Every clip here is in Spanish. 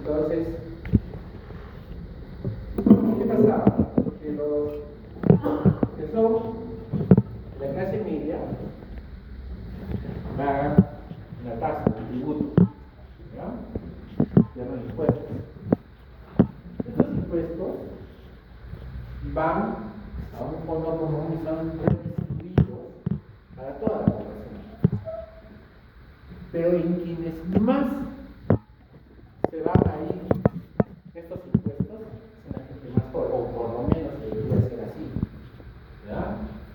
Entonces, ¿qué pasaba? Que los que son de la clase media pagan una tasa, un tributo, ¿ya? Llaman impuestos. Estos impuestos van a un fondo común y son redistribuidos para toda la población. Pero en quienes más se van a ir estos impuestos es la gente más pobre, o por lo menos debería ser así, ¿ya?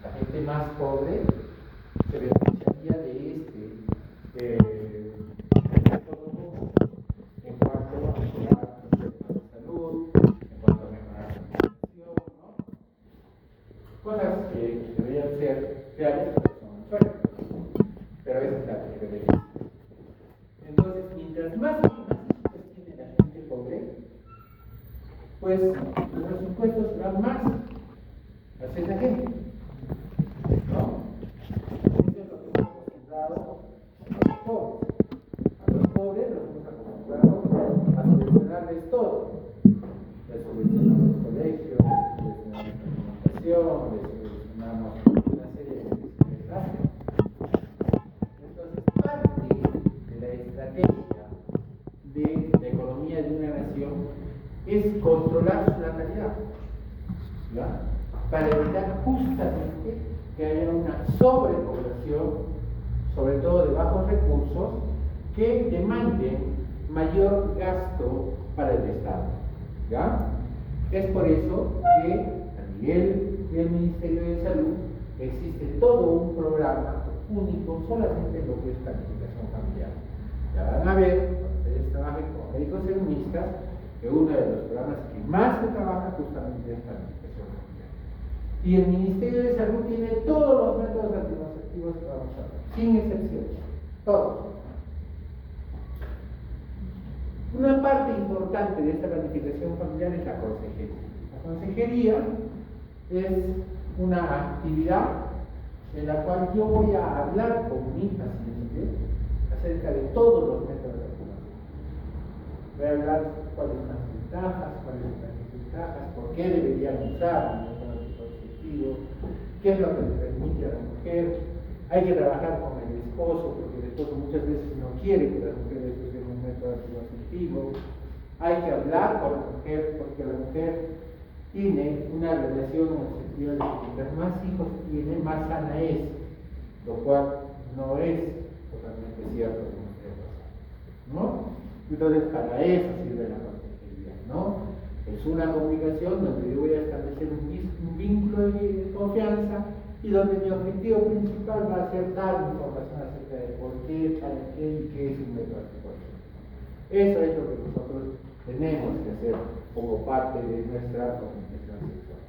La gente más pobre se beneficiaría de método en cuanto a mejorar los sistemas de salud, en cuanto a mejorar la alimentación, ¿no? Cosas que deberían ser reales, pero son sueños. Pero esa es la que debería ser. Entonces, mientras más impuestos tiene la gente pobre, pues los impuestos van más hacia esa gente, ¿no? Eso es lo que hemos acostumbrado a los pobres. A los pobres los hemos acostumbrado a subvencionarles todo. Les subvencionamos los colegios, les subvencionamos la alimentación, les subvencionamos una serie de servicios. Entonces, parte de la estrategia de la economía de una nación es controlar su natalidad, ¿ya? Para evitar justamente que haya una sobrepoblación, sobre todo de bajos recursos, que demanden mayor gasto para el Estado, ¿ya? Es por eso que a nivel del Ministerio de Salud existe todo un programa único solamente en lo que es planificación familiar. Ya van a ver, cuando ustedes trabajen como médicos economistas, que uno de los programas que más se trabaja justamente es planificación familiar. Y el Ministerio de Salud tiene todos los métodos anticonceptivos que vamos a ver, sin excepción, todos. Una parte importante de esta planificación familiar es la consejería. La consejería es una actividad en la cual yo voy a hablar con mi paciente acerca de todos los métodos de vacunación. Voy a hablar cuáles son las ventajas, cuáles son las desventajas, por qué deberían usar un método anticonceptivo, qué es lo que le permite a la mujer. Hay que trabajar con el esposo, porque el esposo muchas veces no quiere que las mujeres usen un método anticonceptivo. Hay que hablar con la mujer, porque la mujer tiene una relación en el sentido de que mientras más hijos tiene, más sana es, lo cual no es totalmente cierto, ¿no? Entonces, para eso sirve la consejería, ¿no? Es una comunicación donde yo voy a establecer un vínculo de confianza y donde mi objetivo principal va a ser dar información acerca de por qué, para qué y qué es un método anticonceptivo. Eso es lo que nosotros tenemos que hacer como parte de nuestra comunicación sexual.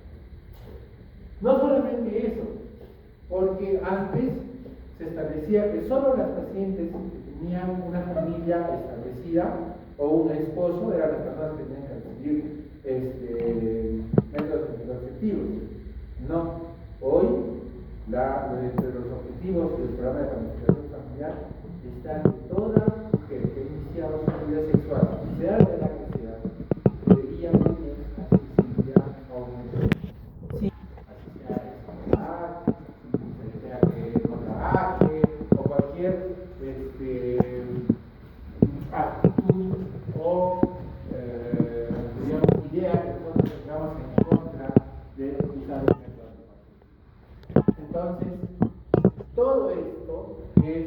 No solamente eso, porque antes se establecía que solo las pacientes que tenían una familia establecida o un esposo eran las personas que tenían que recibir métodos anticonceptivos. No, hoy entre los objetivos del programa de planificación familiar están que toda mujer que ha iniciado su vida sexual, sea de la que sea, debería tener accesibilidad a un método. Sí, así sea escolar, sea que no trabaje, o cualquier actitud o digamos, idea que nosotros tengamos en contra de usar un método anticonceptivo. Entonces, todo esto es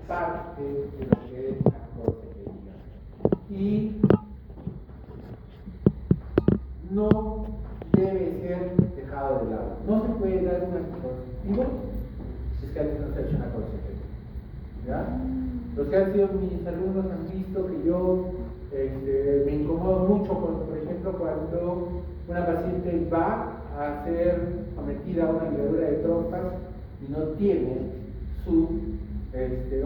parte de lo que es la consejería. Y no debe ser dejado de lado. No se puede dar un anticonceptivo si es que alguien no se ha hecho una consejería. ¿Ya? Los que han sido mis alumnos han visto que yo me incomodo mucho, por ejemplo, cuando una paciente va a ser sometida a una ligadura de trompas y no tiene su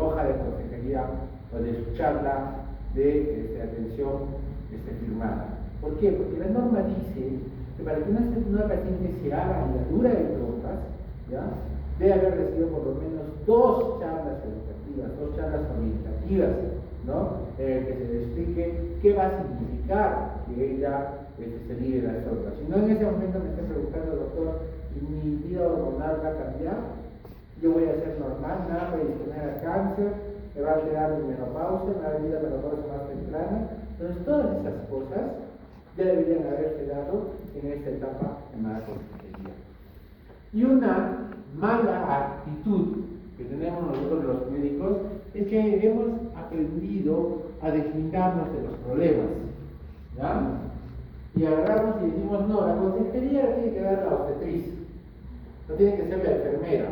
hoja de consejería o de su charla de atención firmada. ¿Por qué? Porque la norma dice que para que una paciente se haga ligadura de trompas, ¿ya?, debe haber recibido por lo menos 2 charlas educativas, 2 charlas orientativas ¿no? Que se le explique qué va a significar que ella se libere de las drogas. Si no en ese momento me está preguntando, doctor, ¿mi vida hormonal va a cambiar? Yo voy a ser normal, nada voy a disponer a cáncer, me va a quedar mi menopausia, me va a venir la menopausia más temprana. Entonces todas esas cosas ya deberían haberse dado en esta etapa llamada consejería. Y una mala actitud que tenemos nosotros los médicos es que hemos aprendido a deslindarnos de los problemas, ¿ya? Y agarramos y decimos, no, la consejería la tiene que dar la obstetriz, no tiene que ser la enfermera.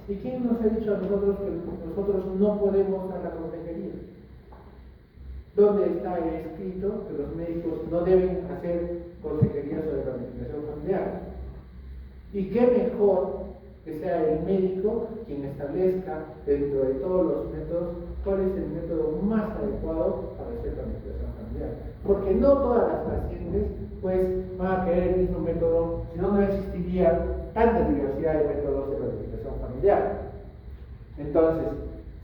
¿Y quién nos ha dicho a nosotros que nosotros no podemos dar la consejería? ¿Dónde está escrito que los médicos no deben hacer consejería sobre planificación familiar? Y qué mejor que sea el médico quien establezca dentro de todos los métodos cuál es el método más adecuado para hacer planificación familiar. Porque no todas las pacientes pues van a querer el mismo método, si no, no existiría tanta diversidad de métodos de planificación familiar. Entonces,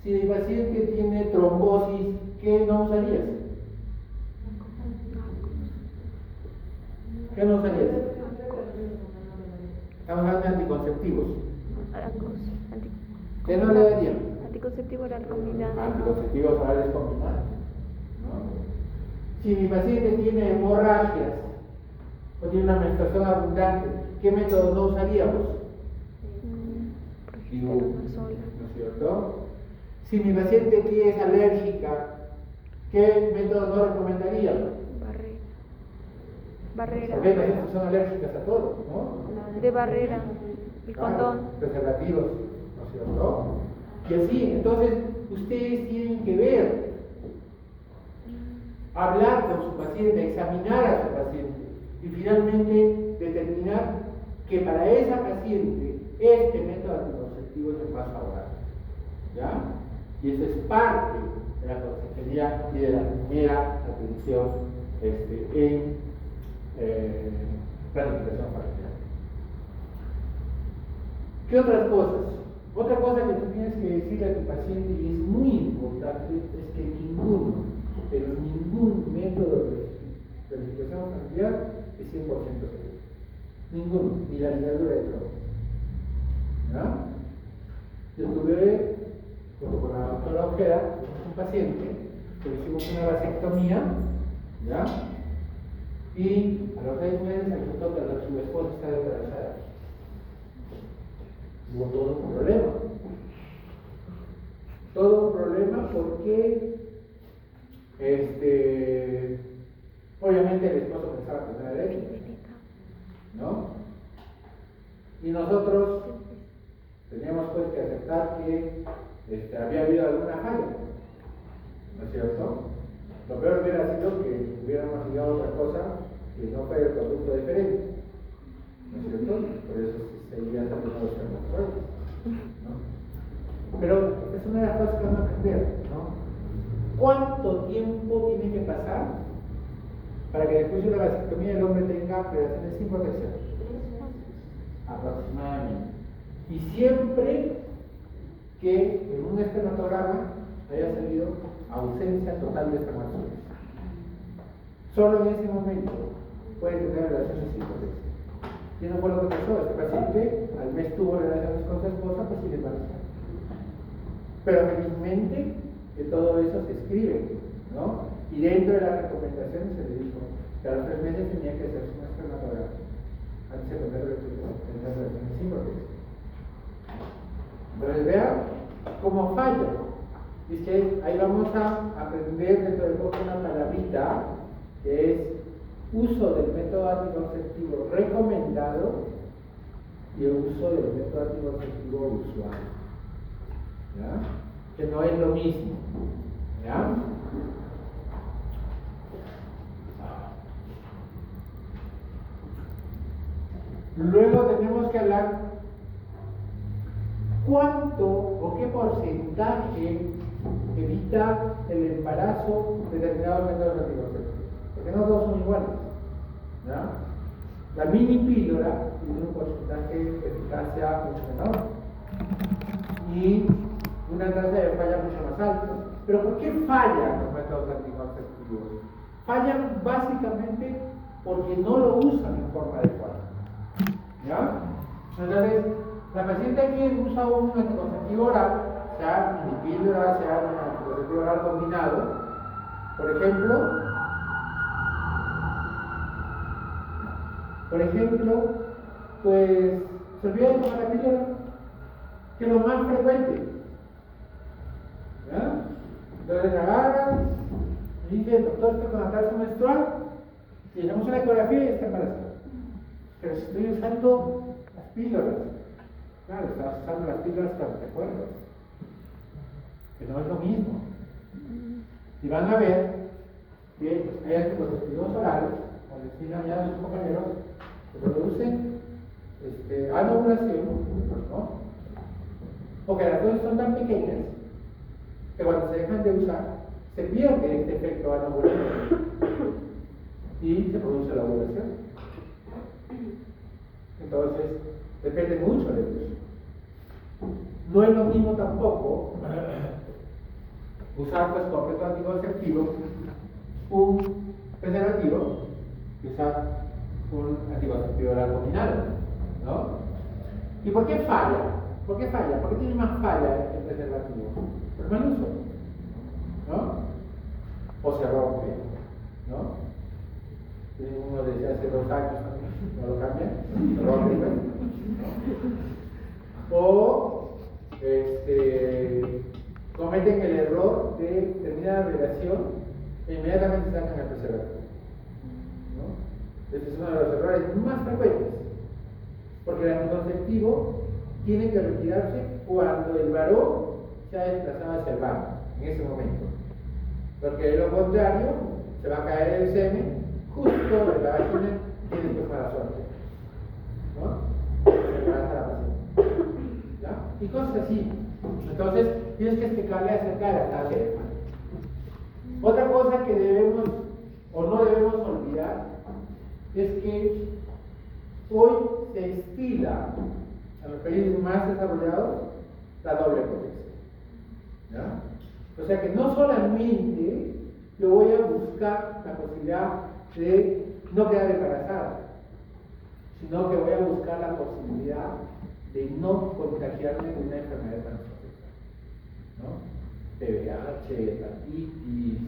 si el paciente tiene trombosis, ¿qué no usarías? ¿Qué no usarías? Estamos hablando de anticonceptivos. ¿Qué no le darían? Anticonceptivo oral combinado. Anticonceptivos orales combinados, ¿no? Si mi paciente tiene hemorragias o tiene una menstruación abundante, ¿qué método no usaríamos? ¿No es cierto? Si mi paciente aquí es alérgica, ¿qué método no recomendaríamos? Barrera. Porque las pacientes son alérgicas a todo, ¿no? De barrera. El condón. Preservativos, ¿no es cierto? Y así, entonces, ustedes tienen que ver, hablar con su paciente, examinar a su paciente y finalmente determinar que para esa paciente este método anticonceptivo es el más favorable, ¿ya? Y eso es parte de la consejería y de la primera atención en planificación familiar. ¿Qué otras cosas? Otra cosa que tú tienes que decirle a tu paciente y es muy importante es que ningún método de planificación familiar es 100% seguro. Ninguno, ni la ligadura de todo. ¿Ya? Yo tuve, junto con la doctora Ojeda, un paciente que le hicimos una vasectomía, ¿ya? Y a los 6 meses se resultó que su esposa estaba embarazada. Hubo todo un problema. Todo un problema porque obviamente el esposo pensaba que no era él, ¿no? Y nosotros teníamos pues que aceptar que había habido alguna falla, ¿no es cierto? Lo peor hubiera sido que hubiéramos llegado a otra cosa que no fuera el producto diferente, ¿no es cierto? Por eso se seguían haciendo los espermatozoides, ¿no? Pero es una de las cosas que van a aprender, ¿no? ¿Cuánto tiempo tiene que pasar para que después de la vasectomía el hombre tenga relaciones sin protección? Aproximadamente. Y siempre que en un espermatograma haya salido ausencia total de espermatozoides. Solo en ese momento puede tener relaciones sin protección. ¿Y no fue lo que pasó? Este paciente al mes tuvo relaciones con su esposa, pues sigue embarazada. Pero felizmente que todo eso se escribe, ¿no? Y dentro de las recomendaciones se le dijo que a los 3 meses tenía que hacerse un espermatograma antes de tener relaciones sin protección. Entonces vean cómo falla. Es que ahí vamos a aprender dentro de poco una palabrita que es uso del método anticonceptivo recomendado y el uso del método anticonceptivo usual, ¿ya? Que no es lo mismo, ¿ya? Luego tenemos que hablar cuánto o qué porcentaje evita el embarazo determinados métodos anticonceptivos, porque no todos son iguales, ¿ya? La mini píldora tiene un porcentaje de eficacia mucho menor y una tasa de falla mucho más alta. Pero ¿por qué fallan los métodos anticonceptivos? Fallan básicamente porque no lo usan en forma adecuada. ¿Ya? Entonces, la paciente que usa un anticonceptivo oral, sea minipíldora, sea un anticonceptivo oral combinado, por ejemplo, pues se olvida de tomar la píldora, que es lo más frecuente. ¿Ya? Entonces agarran y dicen, doctor, estoy con atraso menstrual, y le hacemos una ecografía y está embarazada. Pero si estoy usando las píldoras, claro, estás usando las píldoras para te acuerdas, que no es lo mismo. Y van a ver que hay anticonceptivos orales, como decían ya sus compañeros, que producen anovulación, ¿no? O que las dosis son tan pequeñas que cuando se dejan de usar se pierde este efecto anovulatorio y se produce la ovulación. Entonces, depende mucho del uso. No es lo mismo tampoco usar pues completo anticonceptivo un preservativo que usar un anticonceptivo oral combinado, ¿no? ¿Y por qué falla? ¿Por qué falla? ¿Por qué tiene más falla el preservativo? Por mal uso, ¿no? O se rompe, ¿no? Uno decía hace 2 años, no lo cambian, se rompe, ¿no? O cometen el error de terminar la relación e inmediatamente sacan el preservativo, ¿no? Ese es uno de los errores más frecuentes, porque el anticonceptivo tiene que retirarse cuando el varón se ha desplazado hacia el baño, en ese momento, porque de lo contrario se va a caer el semen justo en la vagina y después mala suerte, ¿no? Se embaraza la paciente, ¿ya? Y cosas así. Entonces tienes que explicarle acerca de la tasa de baño. Otra cosa que debemos o no debemos olvidar es que hoy se estila en los países más desarrollados la doble protección, ¿ya? O sea que no solamente yo voy a buscar la posibilidad de no quedar embarazada, sino que voy a buscar la posibilidad de no contagiarme de una enfermedad transmisible, ¿no? VIH, hepatitis,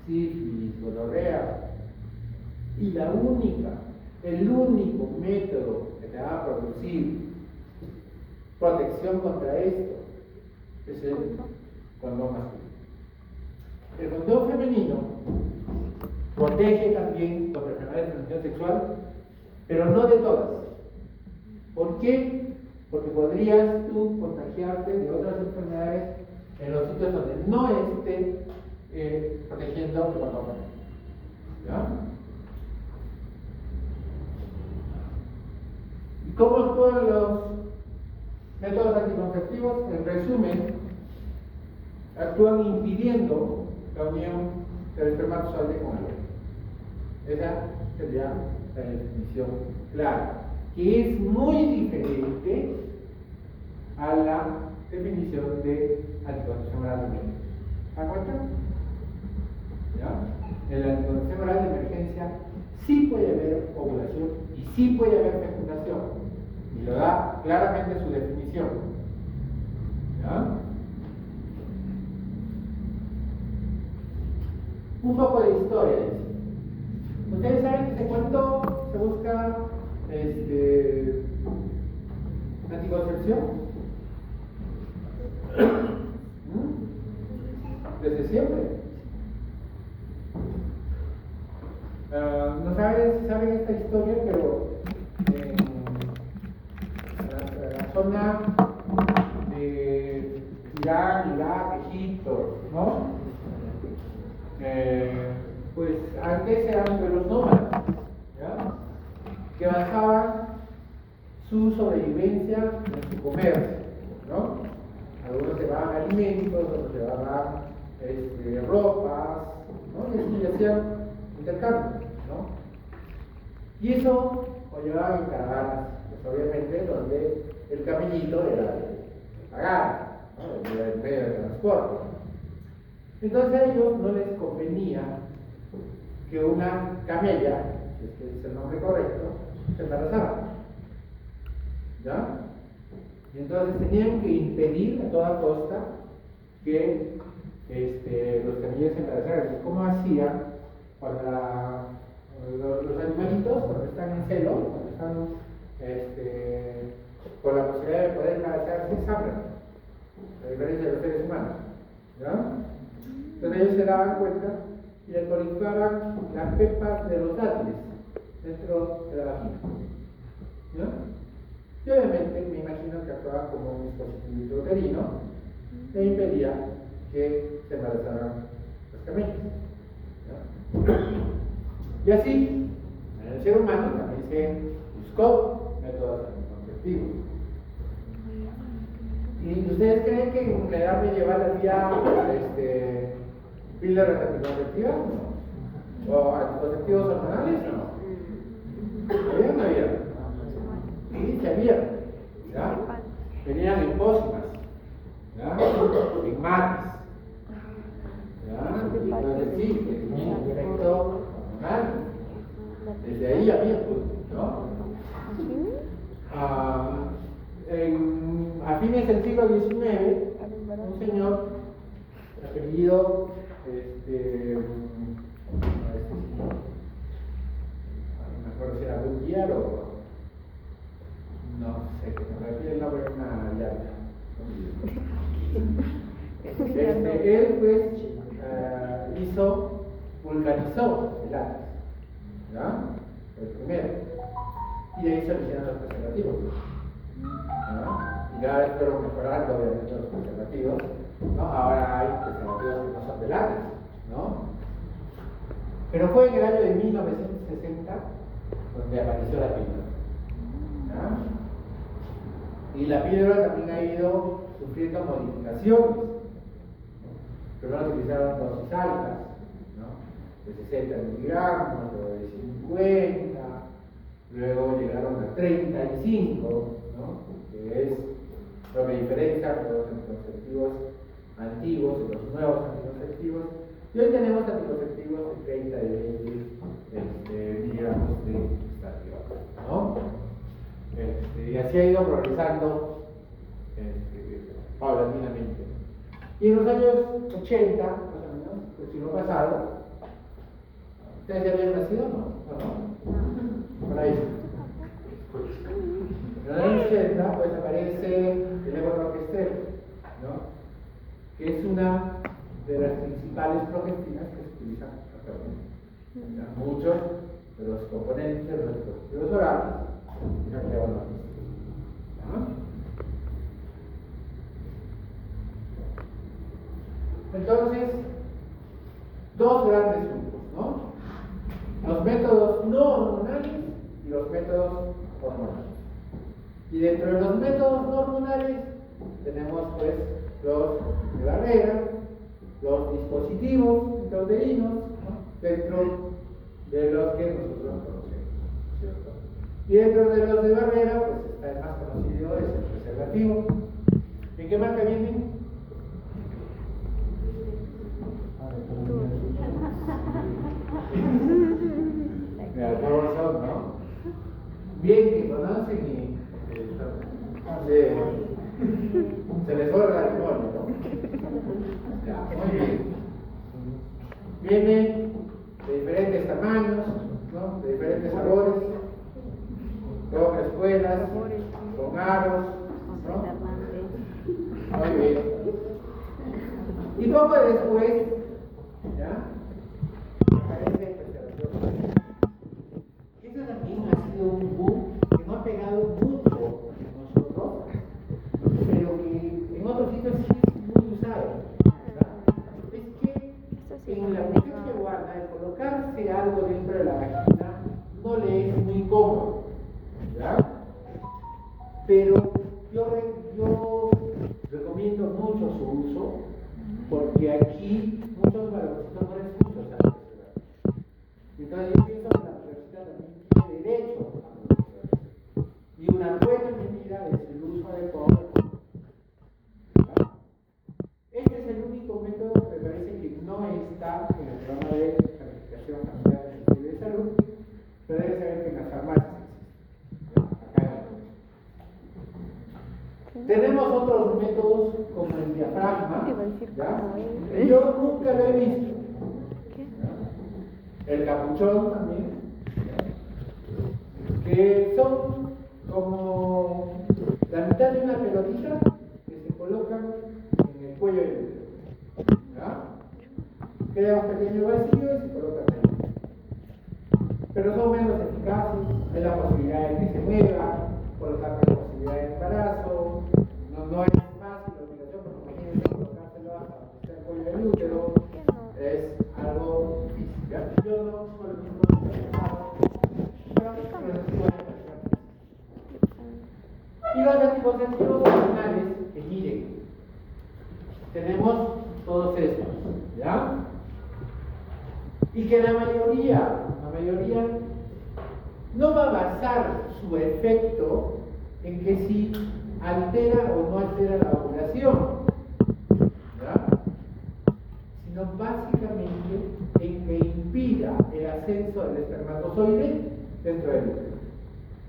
sífilis, gonorrea. Y el único método que te va a producir protección contra esto es el condón masculino. El condón femenino protege también contra enfermedades de transmisión sexual, pero no de todas. ¿Por qué? Porque podrías tú contagiarte de otras enfermedades en los sitios donde no esté protegiendo tu condón femenino. ¿Ya? ¿Y cómo actúan los métodos anticonceptivos? En resumen, actúan impidiendo la unión del espermatozoide con el óvulo. Esa sería la definición clara, que es muy diferente a la definición de anticoncepción oral de emergencia. ¿Se dan cuenta? ¿Ya? En la anticoncepción oral de emergencia sí puede haber ovulación y sí puede haber fecundación, y lo da claramente su definición. ¿Ya? Un poco de historia. Ustedes saben que cuánto se busca anticoncepción. Desde siempre. No saben si saben esta historia, pero en la zona de Irán, Irak, Egipto, ¿no? Pues antes eran de los nómadas, ¿ya? Que basaban su sobrevivencia en su comercio, ¿no? Algunos llevaban alimentos, otros llevaban ropas, ¿no? Y hacían intercambio, ¿no? Y eso lo llevaban en caravanas, pues obviamente donde el camellito era de pagar, ¿no? Era el medio de transporte. Entonces a ellos no les convenía que una camella, si es que es el nombre correcto, se embarazara. ¿Ya? Y entonces tenían que impedir a toda costa que los camellos se embarazaran. ¿Cómo hacían para los animalitos cuando están en celo, cuando están con la posibilidad de poder embarazarse, sangran, a diferencia de los seres humanos? ¿Ya? Entonces ellos se daban cuenta y le colocaban las pepas de los dátiles dentro de la vagina. ¿Ya? Y obviamente me imagino que actuaba como un dispositivo uterino e impedía que se embarazaran los camellos. ¿Ya? Y así, en el ser humano también se buscó métodos anticonceptivos. ¿Y ustedes creen que en la edad medieval había píldoras anticonceptivas? ¿No? ¿O anticonceptivos hormonales? No. ¿Había o no había? Sí, se había. ¿Ya? Venían en pócimas, ¿ya? En mates. ¿Ya? Entonces sí, que tenía un efecto hormonal. Desde ahí había, ¿no? A fines del siglo XIX, un señor apellido no me acuerdo si era Goodyear o no sé, me refiero el nombre de una llanta. Él pues vulgarizó el látex, ¿ya? El primero, y de ahí se originaron los preservativos, ¿ya? Y cada vez fueron mejorando obviamente los preservativos, ¿no? Ahora hay preservativos que no son de látex, ¿no? Pero fue en el año de 1960 donde apareció la píldora, ¿ya? Y la píldora también ha ido sufriendo modificaciones. Primero utilizaron dosis altas, ¿no? De 60 miligramos, luego de 50, luego llegaron a 35, ¿no? Que es lo que diferencia los anticonceptivos antiguos y los nuevos anticonceptivos. Y hoy tenemos anticonceptivos de 30 y 20 miligramos de estadio, ¿no? Y así ha ido progresando paulatinamente. Y en los años 80, más o menos, del siglo pasado, ¿ustedes ya habían nacido? No. Por ahí. En los años 80, pues aparece el levonorgestrel, ¿no? Que es una de las principales progestinas que se utilizan actualmente. Muchos de los componentes de los dispositivos orales utilizan levonorgestrel. Entonces, dos grandes grupos, ¿no? Los métodos no hormonales y los métodos hormonales. Y dentro de los métodos no hormonales tenemos pues los de barrera, los dispositivos intrauterinos, ¿no? Dentro de los que nosotros conocemos, ¿cierto? Y dentro de los de barrera, pues está el más conocido, es el preservativo. ¿En qué marca vienen? ¿No? Bien que conocen y se les borra el demonio, ¿no? Ya, muy bien. Vienen de diferentes tamaños, ¿no? De diferentes sabores, con espuelas, con aros, ¿no? Muy bien. Y poco después, ¿ya? Aparece el preservativo. Eso también ha sido un boom que no ha pegado mucho en nosotros, pero que en otros sitios sí es muy usado, ¿verdad? Es que en la mujer que guarda, el colocarse algo dentro de la vagina no le es muy cómodo, ¿verdad? Pero yo recomiendo mucho su uso, porque aquí muchos varoncitos no les gusta usar el preservativo. Entonces yo pienso que la universidad también tiene derecho a conocer. Y una buena medida es el uso adecuado del condón. Este es el único método que me parece que Yo nunca lo he visto. ¿Qué? El capuchón también, que son como la mitad de una pelotita que se colocan en el cuello del útero. ¿Ya? Queda un pequeño vacío y se colocan ahí. Pero son menos eficaces, hay la posibilidad de que se mueva, por lo tanto hay posibilidad de embarazo, no es fácil la obligación, porque imagínense colocárselo hasta donde está el cuello del útero, es algo difícil. ¿Ya? Yo no por el mismo y los anticonceptivos hormonales, que miren, tenemos todos estos, ¿ya? Y que la mayoría no va a basar su efecto en que si altera o no altera la ovulación, ¿ya? Sino básicamente en que impida el ascenso del espermatozoide dentro del útero.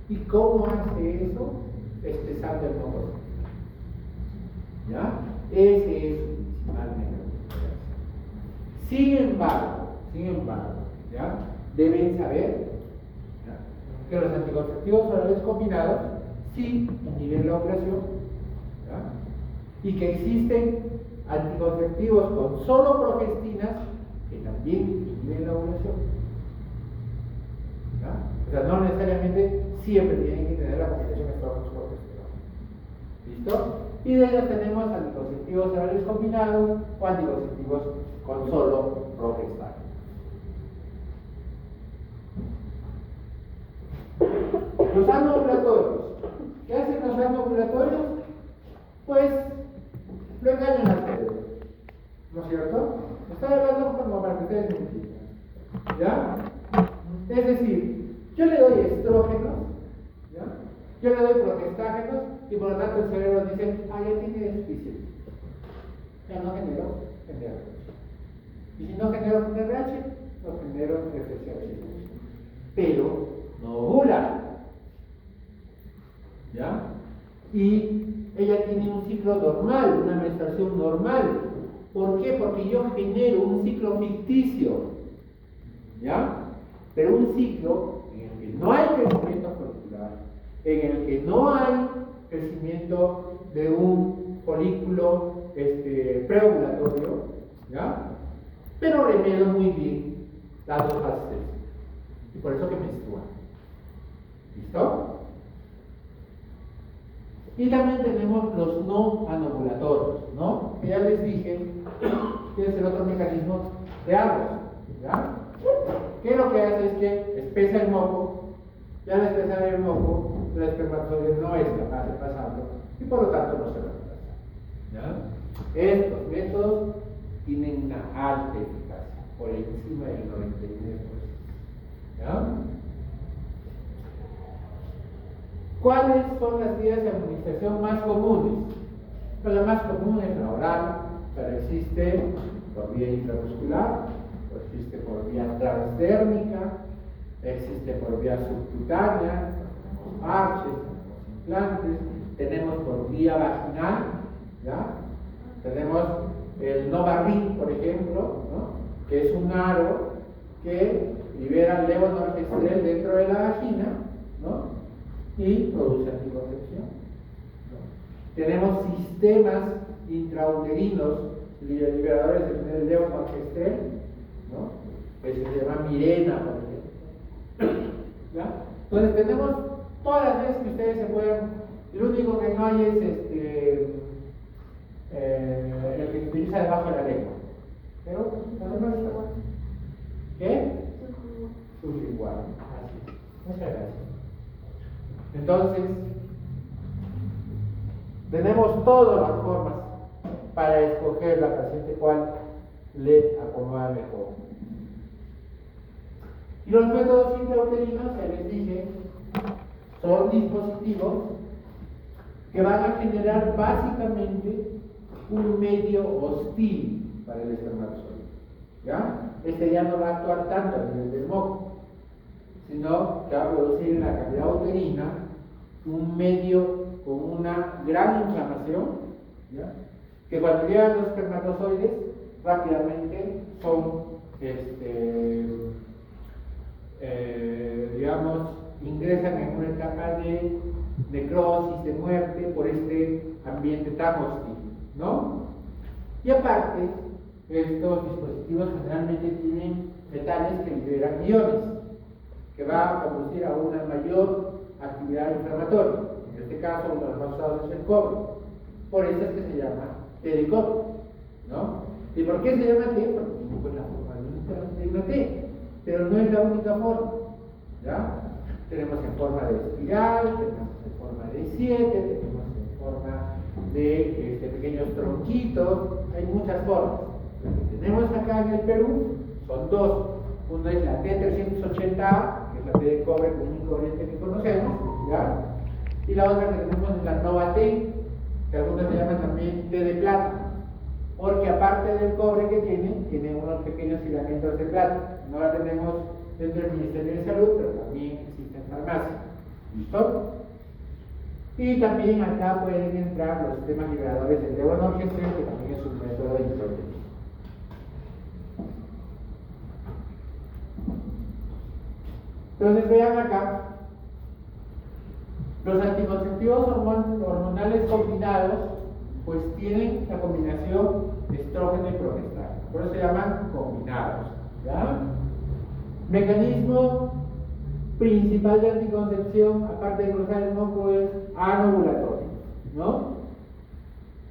¿Y cómo hace eso? Espesando el moco. ¿Ya? Ese es su principal mecanismo. Sin embargo, ¿ya? Deben saber, ¿ya?, que los anticonceptivos orales combinados sí inhiben la ovulación, ¿ya?, y que existen anticonceptivos con solo progestinas que también inhiben la ovulación. ¿Ya? O sea, no necesariamente siempre tienen que tener la combinación estrógenos-progesterona. ¿Listo? Y de ellos tenemos anticonceptivos orales combinados o anticonceptivos con solo progestano. Los anovulatorios. ¿Qué hacen los anovulatorios? Pues lo engañan al cerebro. ¿No es cierto? Estoy hablando como para que ustedes me entiendan. ¿Ya? Es decir, yo le doy estrógenos, ¿ya? Yo le doy progestágenos y por lo tanto el cerebro dice, ah, ya tiene suficiente. Ya no generó RH. Y si no genero RH, no genero FSH. Pero no ovula. ¿Ya? Y ella tiene un ciclo normal, una menstruación normal. ¿Por qué? Porque yo genero un ciclo ficticio. ¿Ya? Pero un ciclo en el que no hay crecimiento follicular, en el que no hay crecimiento de un folículo preovulatorio, ¿ya? Pero remedio muy bien las dos fases. Y por eso que menstrua. ¿Listo? Y también tenemos los no anovulatorios, ¿no? Que ya les dije que es el otro mecanismo de ambos, ¿ya? Que lo que hace es que espesa el moco, y al espesar el moco, el espermatozoide no es capaz de pasarlo y por lo tanto no se va a pasar. ¿Ya? Estos métodos tienen una alta eficacia, por encima del 99%. ¿Ya? ¿Cuáles son las vías de administración más comunes? Pues la más común es la oral, pero existe por vía intramuscular, existe por vía transdérmica, existe por vía subcutánea, tenemos parches, tenemos implantes, tenemos por vía vaginal, ¿ya? Tenemos el Novarrin, por ejemplo, ¿no?, que es un aro que libera levonorgestrel dentro de la vagina, ¿no?, y produce anticoncepción, ¿no? Tenemos sistemas intrauterinos liberadores del levonorgestrel, ¿no?, que se llama Mirena, por ejemplo. ¿Ya? Entonces tenemos todas las veces que ustedes se puedan. Lo único que no hay es el que se utiliza debajo de la lengua. Pero no demás está. ¿Qué? Sublingual. Así. Muchas gracias. Entonces, tenemos todas las formas para escoger la paciente cual le acomoda mejor. Y los métodos intrauterinos, ya les dije, son dispositivos que van a generar básicamente un medio hostil para el espermatozoide. ¿Ya? Este ya no va a actuar tanto a nivel del moco, sino que va a producir en la cavidad uterina un medio con una gran inflamación, ¿ya?, que cuando llegan los espermatozoides rápidamente son, digamos, ingresan en una etapa de necrosis, de muerte por este ambiente tan hostil, ¿no? Y aparte, estos dispositivos generalmente tienen metales que liberan iones, que va a conducir a una mayor actividad inflamatoria. En este caso, uno de los más usados es el cobre. Por eso es que se llama té de cobre, ¿no? ¿Y por qué se llama té? Porque tiene pues la forma de una té, pero no es la única forma, ¿ya? Tenemos en forma de espiral, tenemos en forma de 7, tenemos en forma de pequeños tronquitos, hay muchas formas. Lo que tenemos acá en el Perú son dos. Una es la T380A, que es la té de cobre común y corriente que conocemos, ¿ya? Y la otra que tenemos es la Nova Té, que algunos le llaman también té de plata, porque aparte del cobre que tiene unos pequeños filamentos de plata. No la tenemos dentro del Ministerio de Salud, pero también existe en farmacia. ¿Listo? Y también acá pueden entrar los sistemas liberadores del levonorgestrel, que también es un método de introducción. Entonces vean acá, los anticonceptivos hormonales combinados pues tienen la combinación estrógeno y progestágeno, por eso se llaman combinados, ¿ya? Mecanismo principal de anticoncepción, aparte de cruzar el moco, es anovulatorio, ¿no?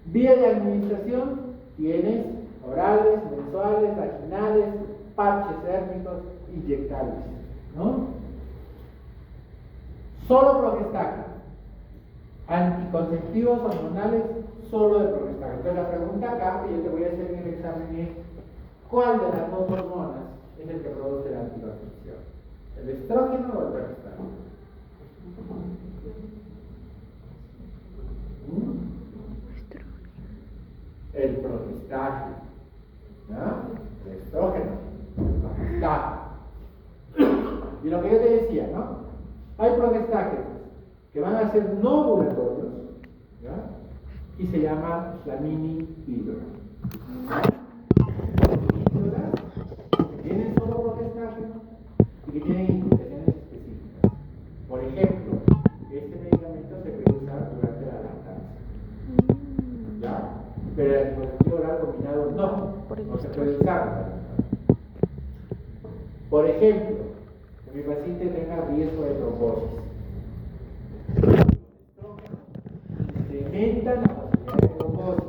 Vía de administración, tienes orales, mensuales, vaginales, parches térmicos, inyectables, ¿no? Solo progestágeno. Anticonceptivos hormonales solo de progestágeno. Entonces la pregunta acá que yo te voy a hacer en el examen es: ¿cuál de las dos hormonas es el que produce la anticoncepción? ¿El estrógeno o el progestágeno? El progestágeno, ¿no? El estrógeno, el progestágeno. Y lo que yo te decía, ¿no? Hay progestágenos que van a ser no ovulatorios, ¿ya? Y se llama la mini píldora. Píldoras que tienen solo progestágeno y que tienen indicaciones específicas. Por ejemplo, este medicamento se puede usar durante la lactancia, ¿ya? Pero el anticonceptivo oral combinado no se puede usar. Por ejemplo, que mi paciente tenga riesgo de trombosis. Incrementa la posibilidad de trombosis.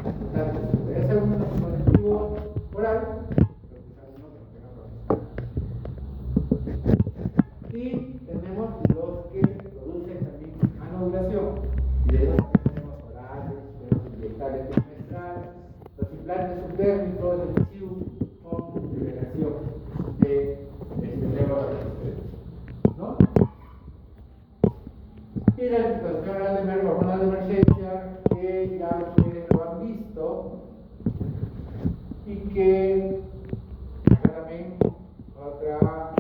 Por tanto, si puede hacer un anticonceptivo oral, pero usar uno que no tenga progestágeno. Y tenemos los que producen también anovulación. Y de ellos tenemos orales, tenemos inyectables trimestrales, los implantes subdérmicos, el CIU, con liberación de ¿no? Y la anticoncepción oral de hormonal de emergencia, que ya ustedes lo han visto, y que acá también otro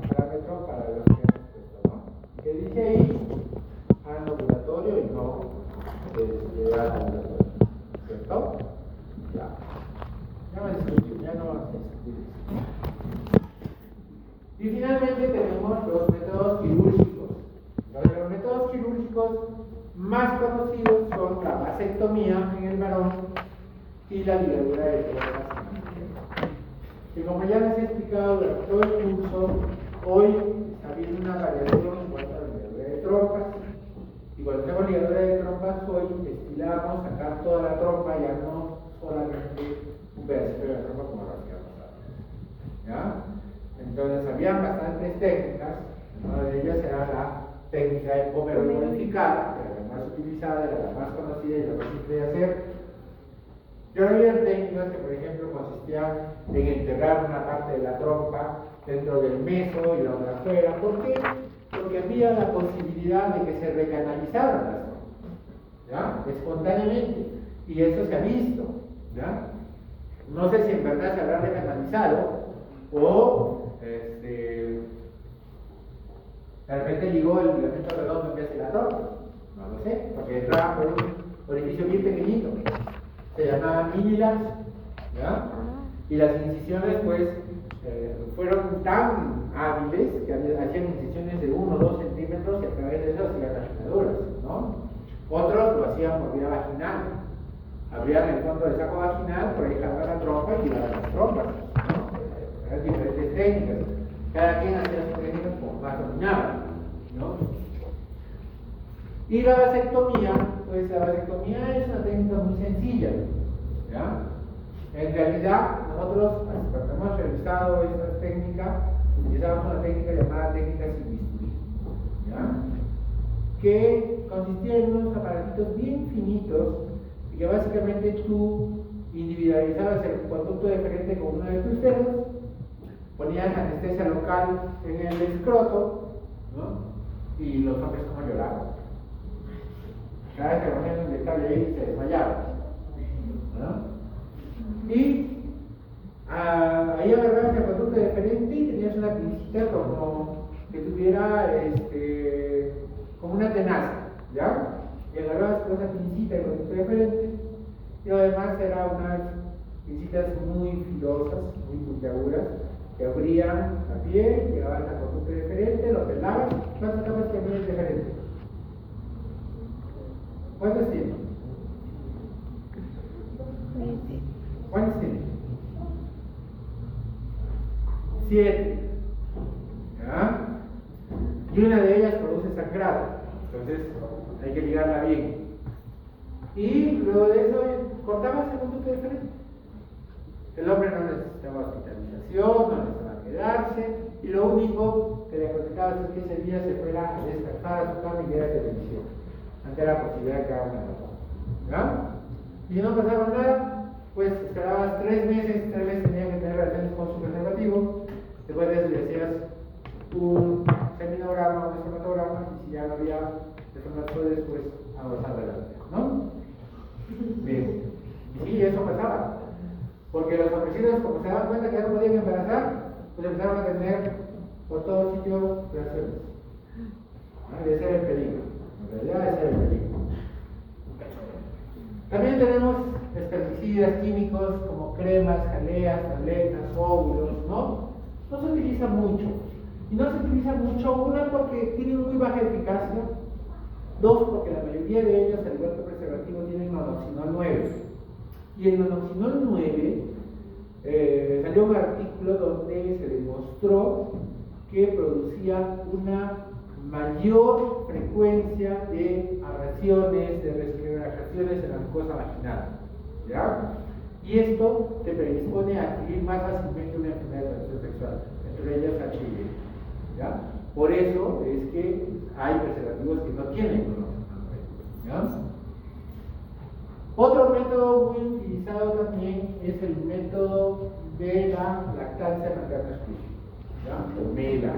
parámetro para los que hemos puesto, ¿no? Que dice ahí anovulatorio y no anovulatorio, ¿cierto? Ya no vamos a discutir eso. Y finalmente tenemos los métodos quirúrgicos. Los métodos quirúrgicos más conocidos son la vasectomía en el varón y la ligadura de trompas en la mujer. Y como ya les he explicado durante todo el curso, hoy está habiendo una variación en cuanto a la ligadura de trompas. Y cuando hacemos ligadura de trompas, hoy estilamos, sacar toda la trompa, ya no solamente un pedacito de la trompa como lo hacíamos antes. ¿Ya? Entonces habían bastantes técnicas. Una de ellas era la técnica de Pómero modificada, que era la más utilizada, era la más conocida y la más simple de hacer. Pero había técnicas que, por ejemplo, consistían en enterrar una parte de la trompa dentro del meso y la otra afuera. ¿Por qué? Porque había la posibilidad de que se recanalizaran las trompas, ¿ya? Espontáneamente. Y eso se ha visto, ¿ya? No sé si en verdad se habrá recanalizado o de repente llegó el ligamento redondo en vez de la trompa, no lo sé, porque entraba por un orificio bien pequeñito, se llamaba mini lapso, ¿ya? Y las incisiones, pues, fueron tan hábiles que hacían incisiones de 1 o 2 centímetros y a través de eso hacían lastimaduras, ¿no? Otros lo hacían por vía vaginal. Abrían el fondo del saco vaginal, por ahí jalaban la trompa y tiraban las trompas, ¿no? Eran diferentes técnicas. Cada quien hacía sus técnicas como más dominaba, ¿no? Y la vasectomía, pues la vasectomía es una técnica muy sencilla, ¿ya? En realidad, nosotros, cuando hemos realizado esta técnica, utilizamos una técnica llamada técnica sin bisturí, ¿ya? Que consistía en unos aparatitos bien finitos y que básicamente tú individualizabas el conducto deferente con uno de tus dedos, ponías anestesia local en el escroto, ¿no? Y los hombres como lloraban. Cada vez que ponían un detalle ahí se desmayaban, ¿no? Y ahí agarrabas el conducto deferente y tenías una pincita como que tuviera como una tenaza, ¿ya? Y agarrabas con esa pincita el conducto deferente y además eran unas pincitas muy filosas, muy puntiagudas, que abrían la piel, llegabas al conducto deferente, lo pelabas. ¿Cuántas capas tenía el deferente? ¿Cuántas tiene? ¿Cuántas tiene? 7. ¿Ya? Y una de ellas produce sangrado. Entonces hay que ligarla bien. Y luego de eso cortabas el conducto deferente. El hombre no necesitaba hospitalización, no necesitaba quedarse, y lo único que le aconsejaba es que ese día se fuera a descansar a su cama y viera televisión, ante la posibilidad de que haga una nota. ¿Ya? Y si no pasaba nada, pues esperabas 3 meses, 3 meses tenían que tener relaciones con su preservativo, después de eso le hacías un seminograma, un espermatograma, y si ya no había espermatozoides, pues a más adelante, ¿no? Bien, y sí, eso pasaba. Porque los homicidios, como se daban cuenta que ya no podían embarazar, pues empezaron a tener por todo sitio relaciones. Ese era el peligro. En realidad ese era el peligro. También tenemos pesticidas químicos como cremas, jaleas, tabletas, óvulos, ¿no? No se utiliza mucho. Y no se utiliza mucho, una, porque tienen muy baja eficacia. 2, porque la mayoría de ellos, al igual que el preservativo, tienen nonoxinol 9. Y el nonoxinol 9 salió un artículo donde se demostró que producía una mayor frecuencia de abrasiones, de resquebrajaciones en la mucosa vaginal, ¿ya? Y esto te predispone a adquirir más fácilmente una enfermedad de transmisión sexual, entre ellas HIV, ¿ya? Por eso es que hay preservativos que no tienen nonoxinol 9, ¿ya? Otro método muy utilizado también es el método de la lactancia materna exclusiva, ¿ya? O MELA,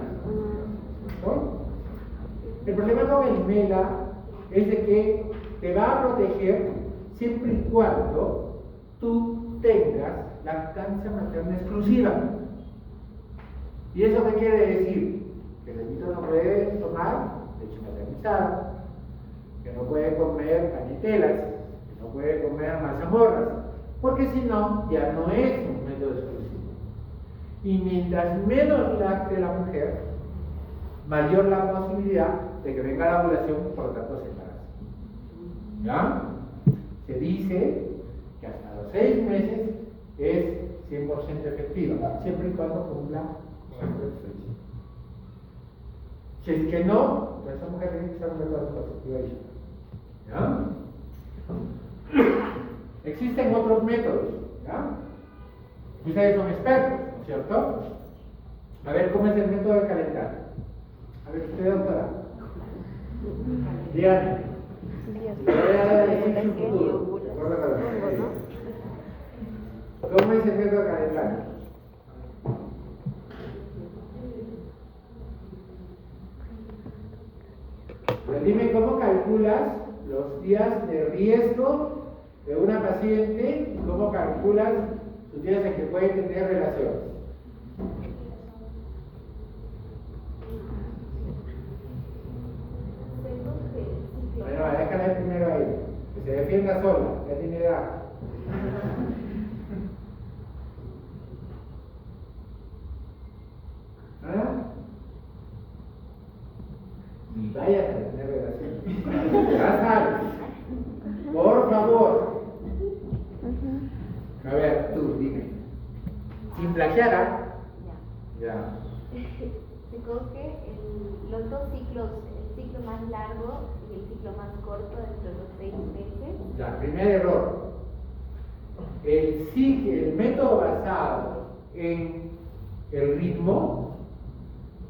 ¿no? El problema con el MELA es de que te va a proteger siempre y cuando tú tengas lactancia materna exclusiva. ¿Y eso qué quiere decir? Que el niño no puede tomar leche maternizada, que no puede comer panitelas, no puede comer mazamorras, porque si no, ya no es un método exclusivo. Y mientras menos lacte la mujer, mayor la posibilidad de que venga la ovulación y por lo tanto se embarace. ¿Ya? Se dice que hasta los 6 meses es 100% efectiva, siempre y cuando cumpla nuestro ejercicio. Si es que no, pues esa mujer tiene que estar un método anticonceptivo. ¿Ya? Existen otros métodos, ¿ya? Ustedes son expertos, ¿no es cierto? A ver, ¿cómo es el método de calentar? A ver, usted, doctora. Dígame. ¿Cómo es el método de calentar? Pues dime cómo calculas los días de riesgo de una paciente y cómo calculas los días en que puede tener relaciones. Bueno, déjala primero ahí, que se defienda sola, ya tiene edad. vayas a tener relaciones. Ya sabes. Por favor. A ver, tú, dime. Sin plagiar, ¿ah? Ya. Se coge los dos ciclos, el ciclo más largo y el ciclo más corto dentro de los 6 meses. Ya, primer error. El método basado en el ritmo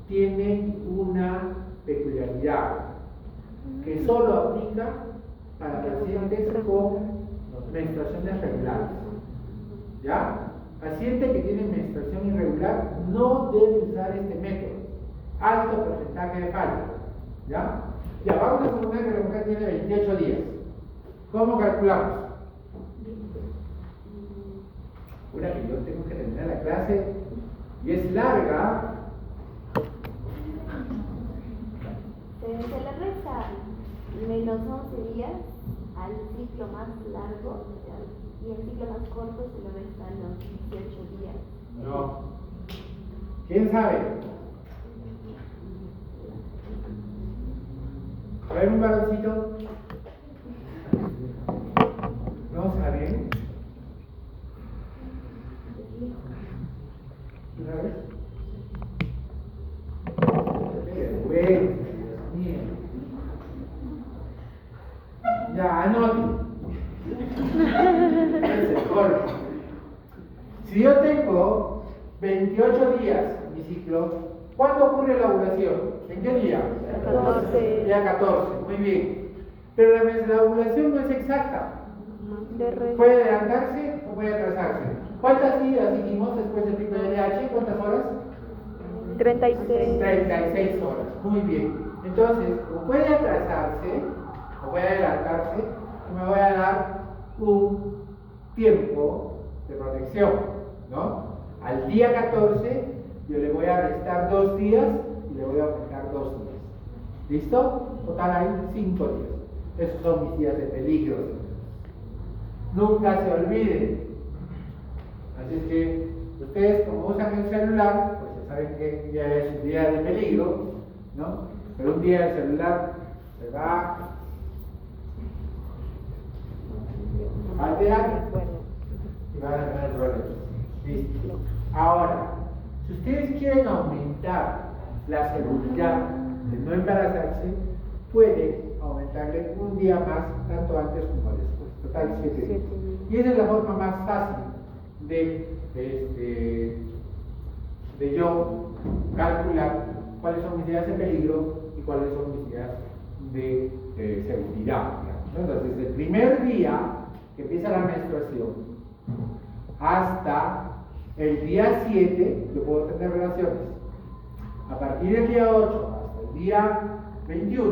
tiene una peculiaridad que solo aplica para pacientes con menstruaciones regulares. ¿Ya? Paciente que tiene menstruación irregular no debe usar este método. Alto porcentaje de falla. ¿Ya? Ya, vamos a suponer que la mujer tiene 28 días. ¿Cómo calculamos? Una que yo tengo que terminar la clase y es larga. Se le resta menos 11 días al ciclo más largo y el ciclo más corto se le restan los 18 días. No. ¿Quién sabe? A ver, un varoncito. ¿No saben? ¿Una vez? Bueno, Dios mío. Ya, anote. Si yo tengo 28 días mi ciclo, ¿cuándo ocurre la ovulación? ¿En qué día? 14. Día 14, muy bien. Pero la ovulación no es exacta. Puede adelantarse o puede atrasarse. ¿Cuántas días hicimos después del pico de LH? ¿Cuántas horas? 36. 36 horas, muy bien. Entonces, o puede atrasarse o puede adelantarse, y me voy a dar un tiempo de protección, ¿no? Al día 14 yo le voy a restar 2 días y le voy a aumentar 2 días. ¿Listo? Total hay 5 días. Esos son mis días de peligro. Nunca se olviden. Así es que ustedes, como usan el celular, pues ya saben que ya es un día de peligro, ¿no? Pero un día el celular se va a alterar y van a tener problemas. ¿Listo? Ahora, si ustedes quieren aumentar la seguridad de no embarazarse, pueden aumentarle un día más, tanto antes como después. Total 7 días. Y esa es la forma más fácil de yo calcular cuáles son mis días de peligro y cuáles son mis días de seguridad. Entonces, desde el primer día que empieza la menstruación hasta el día 7 yo puedo tener relaciones. A partir del día 8 hasta el día 21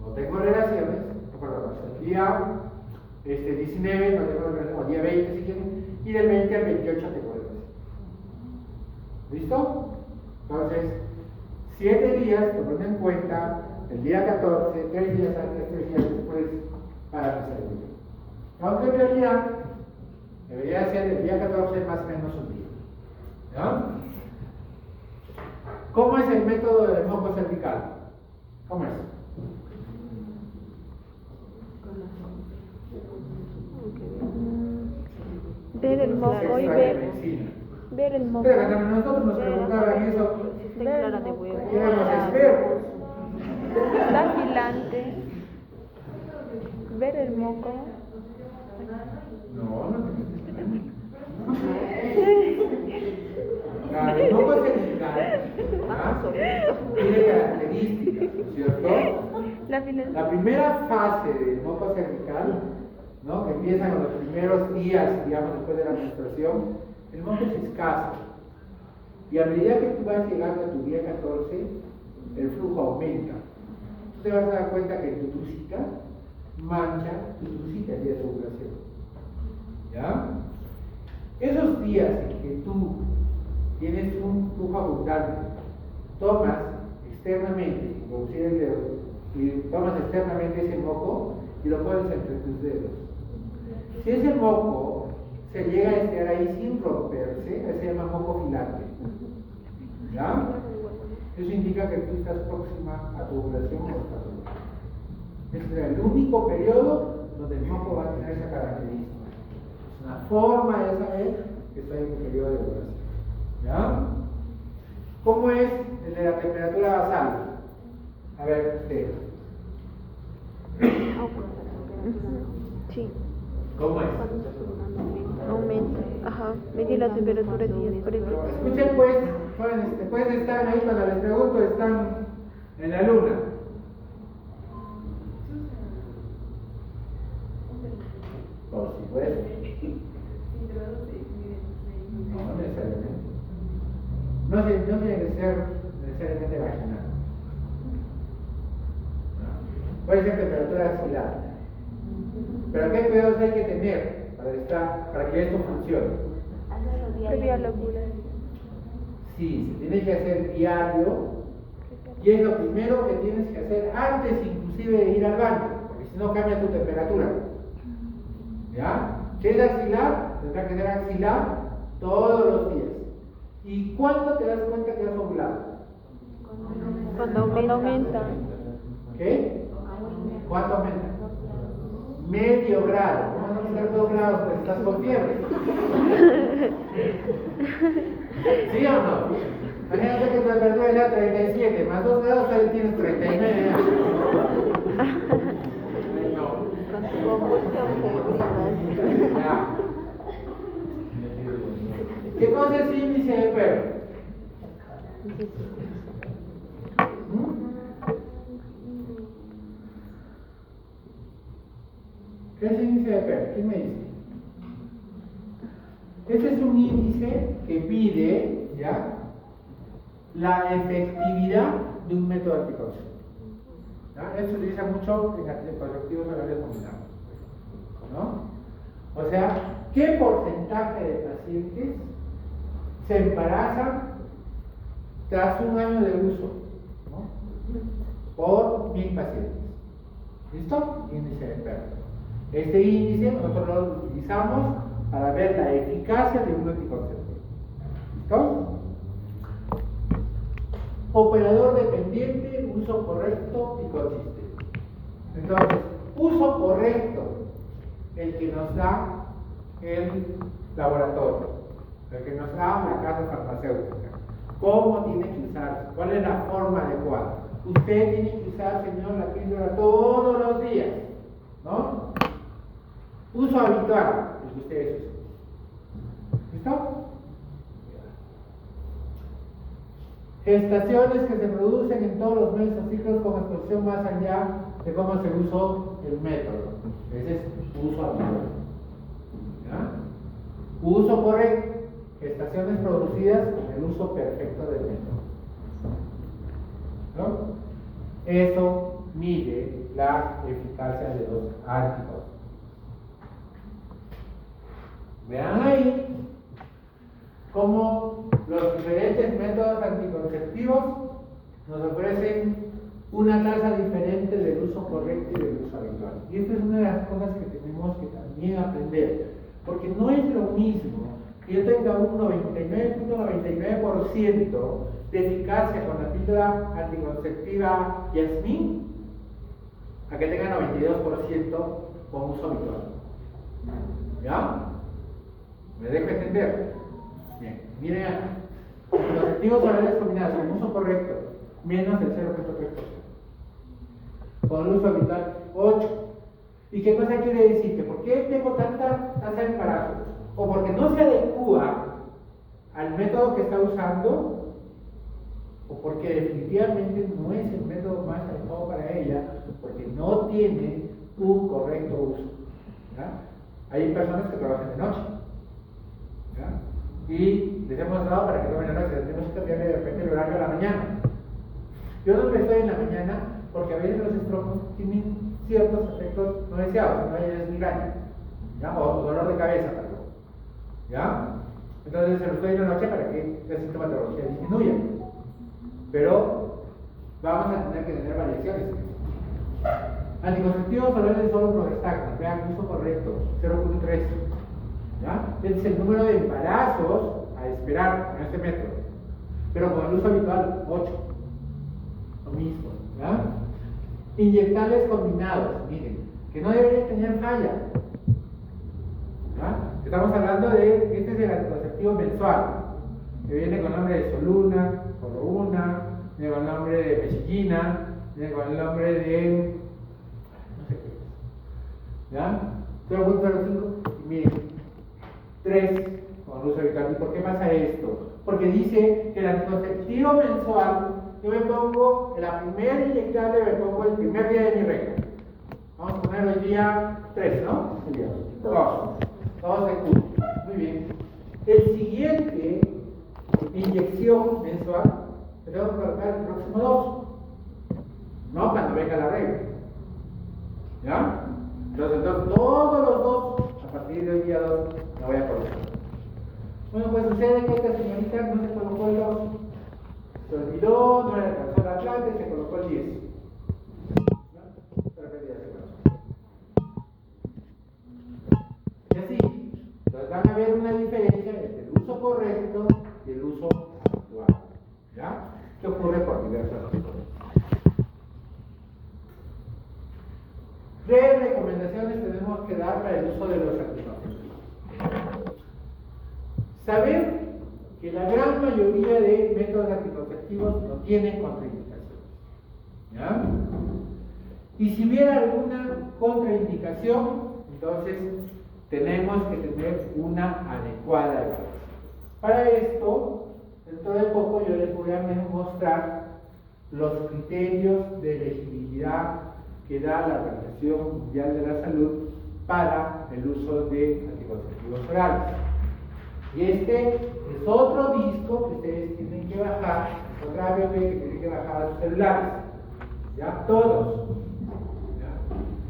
no tengo relaciones, perdón, hasta el día 19 no tengo relaciones, o día 20 si quieren, y del 20 al 28 tengo relaciones. ¿Listo? Entonces, 7 días tomando en cuenta el día 14, 3 días antes, 3 días después para mi seguridad. Aunque en realidad debería ser el día 14 más o menos un día. ¿Ya? ¿Cómo es el método del moco cervical? ¿Cómo es? Ver el moco y ver el moco. Pero cuando nosotros nos preguntaban eso, Clara de huevo. éramos expertos. Está agilante. Ver el moco. No. El moco cervical tiene características, ¿no es cierto? La primera fase del moco cervical, ¿no? Que empieza con los primeros días, digamos, después de la menstruación, el moco es escaso. Y a medida que tú vas llegando a tu día 14, el flujo aumenta. Tú te vas a dar cuenta que tu trucita mancha tu trucita el día de ovulación. ¿Ya? Esos días en que tú tienes un flujo abundante, tomas externamente, sin producir el dedo, y tomas externamente ese moco y lo pones entre tus dedos. Si ese moco se llega a estar ahí sin romperse, se llama moco filante. ¿Ya? Eso indica que tú estás próxima a tu ovulación o estás ovulando. Este es el único periodo donde el moco va a tener esa característica. Es una forma de saber que está en un periodo de ovulación. ¿Ya? ¿Cómo es el de la temperatura basal? A ver, usted. Sí, ¿Cómo es? aumenta. Ajá, medir la temperatura días por el día. Escuchen pues, después están ahí cuando les pregunto, están en la luna. Por supuesto. No necesariamente. No tiene que ser necesariamente vaginal. ¿No? Puede ser temperatura axilar. Pero ¿qué cuidados hay que tener para que esto funcione? Previa la ovulación. Sí, se tiene que hacer diario y es lo primero que tienes que hacer antes inclusive de ir al baño, porque si no cambia tu temperatura. ¿Ya? Si es axilar, tendrá que ser axilar todos los días. ¿Y cuándo te das cuenta que has ovulado? Cuando aumenta. ¿Qué? ¿Cuánto aumenta? Medio grado. ¿Cómo no ser 2 grados? Pues estás con fiebre. ¿Sí o no? Imagínate que tu temperatura era 37, más 2 grados, ahí tienes 39 ya. Ya. ¿Qué cosa es índice de Pearl? ¿Qué es índice de Pearl? ¿Quién me dice? Este es un índice que pide, ¿ya?, la efectividad de un método anticonceptivo. ¿Ya? Esto se utiliza mucho en anticonceptivos orales combinados, ¿no? O sea, ¿qué porcentaje de pacientes se embarazan tras un año de uso, ¿no?, por 1000 pacientes? ¿Listo? Índice de Pearl. Este índice nosotros lo utilizamos para ver la eficacia de un anticonceptivo. ¿Listo? Operador dependiente, uso correcto y consistente. Entonces, uso correcto, el que nos da el laboratorio, el que nos da la casa farmacéutica. ¿Cómo tiene que usarse? ¿Cuál es la forma adecuada? Usted tiene que usar, señor, la píldora todos los días, ¿no? Uso habitual, el que ustedes usan. ¿Listo? Gestaciones que se producen en todos los meses o ciclos con exposición más allá de cómo se usó el método. Ese es uso habitual. ¿Ya? Uso correcto. Gestaciones producidas con el uso perfecto del método. ¿No? Eso mide la eficacia de los anticonceptivos. Vean ahí cómo los diferentes métodos anticonceptivos nos ofrecen una tasa diferente del uso correcto y del uso habitual. Y esta es una de las cosas que tenemos que también aprender, porque no es lo mismo que yo tenga un 99.99% de eficacia con la píldora anticonceptiva Yasmin a que tenga 92% con uso habitual. ¿Ya? ¿Me dejo entender? Bien, miren acá. Anticonceptivos orales combinados con uso correcto, menos del 0.3%. Con uso habitual, 8. ¿Y qué cosa quiere decir? ¿Que por qué tengo tanta tasa de embarazo? O porque no se adecua al método que está usando, o porque definitivamente no es el método más adecuado para ella, porque no tiene un correcto uso. ¿Ya? Hay personas que trabajan de noche. ¿Ya? Y les hemos dado para que tomen la noche, tenemos que cambiar de repente el horario a la mañana. Yo no estoy en la mañana porque a veces los estrogos tienen ciertos efectos no deseados, no hay migraña, ¿ya? O dolor de cabeza, perdón. ¿Ya? Entonces se los doy en la noche para que la sintomatología disminuya. Pero vamos a tener que tener variaciones. Anticonceptivos orales solo progestagranas, vean, uso correcto, 0.3. ¿Ya? Este es el número de embarazos a esperar con este método. Pero con el uso habitual, 8. lo mismo, ¿ya? Inyectables combinados, miren, que no debería tener falla, ¿ya? Estamos hablando de, este es el anticonceptivo mensual, que viene con el nombre de Soluna, Corona, viene con el nombre de Pechillina, viene con el nombre de, no sé qué es, ¿ya? 0.05, y miren, 3 con uso habitual. ¿Y por qué pasa esto? Porque dice que el anticonceptivo mensual, yo me pongo la primera inyectable, me pongo el primer día de mi regla. Vamos a poner hoy día 3, ¿no? 2 de julio. Muy bien. El siguiente inyección mensual, me tengo que colocar el próximo 2. No cuando venga la regla. ¿Ya? Entonces todos los 2, a partir del día 2, me voy a colocar. Bueno, pues sucede que esta señorita no se colocó el 2. Se olvidó, no le alcanzó la plata y se colocó el 10. ¿No? De repente ya se colocó. Y así, entonces van a ver una diferencia entre el uso correcto y el uso actual. ¿Ya? Que ocurre por diversas razones. ¿Qué recomendaciones tenemos que dar para el uso de los anticonceptivos? Saber que la gran mayoría de métodos anticonceptivos no tienen contraindicaciones. ¿Ya? Y si hubiera alguna contraindicación, entonces tenemos que tener una adecuada evaluación. Para esto, dentro de poco yo les voy a mostrar los criterios de elegibilidad que da la Organización Mundial de la Salud para el uso de anticonceptivos orales. Y este es otro disco que ustedes tienen que bajar, otra vez que tienen que bajar a sus celulares, ¿ya? Todos, ¿ya?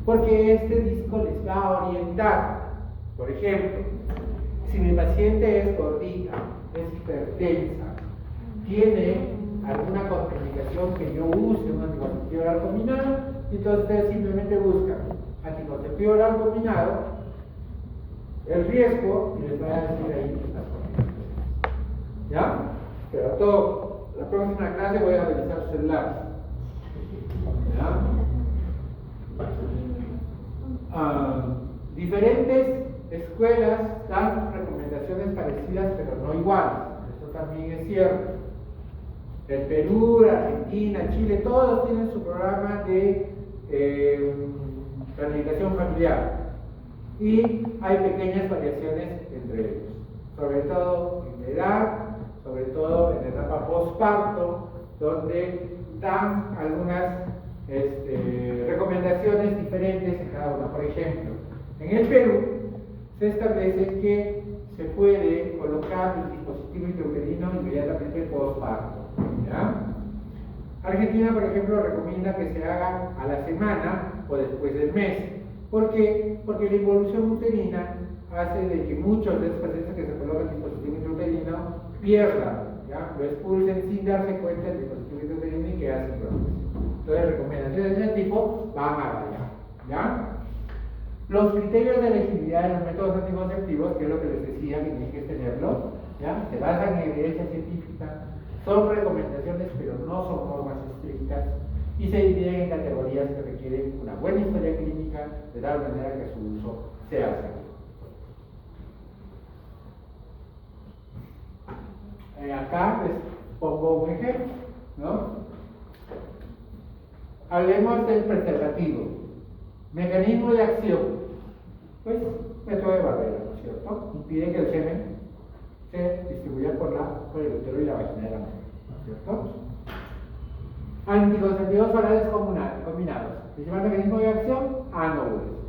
Porque este disco les va a orientar. Por ejemplo, si mi paciente es gordita, es hipertensa, tiene alguna contraindicación que yo use un anticonceptivo oral combinado, entonces ustedes simplemente buscan anticonceptivo oral combinado, el riesgo, y les voy a decir ahí las contraindicaciones. ¿Ya? Pero todo, la próxima clase voy a revisar sus celulares. ¿Ya? Diferentes escuelas dan recomendaciones parecidas, pero no iguales. Eso también es cierto. El Perú, Argentina, Chile, todos tienen su programa de planificación familiar. Y hay pequeñas variaciones entre ellos, sobre todo en edad, sobre todo en la etapa postparto, donde dan algunas recomendaciones diferentes en cada una. Por ejemplo, en el Perú se establece que se puede colocar el dispositivo intrauterino inmediatamente postparto. ¿Ya? Argentina, por ejemplo, recomienda que se haga a la semana o después del mes. ¿Por qué? Porque la involución uterina hace de que muchos de los pacientes que se colocan el dispositivo intrauterino pierdan, ¿ya? Lo expulsen sin darse cuenta del dispositivo intrauterino y que hacen progresión. Entonces, recomendaciones de ese tipo van a variar, ¿ya? Los criterios de elegibilidad de los métodos anticonceptivos, que es lo que les decía que tienen que tenerlo, ¿ya? Se basan en evidencia científica, son recomendaciones, pero no son normas estrictas, y se dividen en categorías que requieren una buena historia clínica, de tal manera que su uso sea seguro. Acá les pongo un ejemplo, ¿no? Hablemos del preservativo. Mecanismo de acción. Pues, método de barrera, ¿no es cierto? Impide que el semen se distribuya por el útero y la vagina de la mujer, ¿no es cierto? Anticonceptivos orales combinados. Principal mecanismo de acción, anovulación.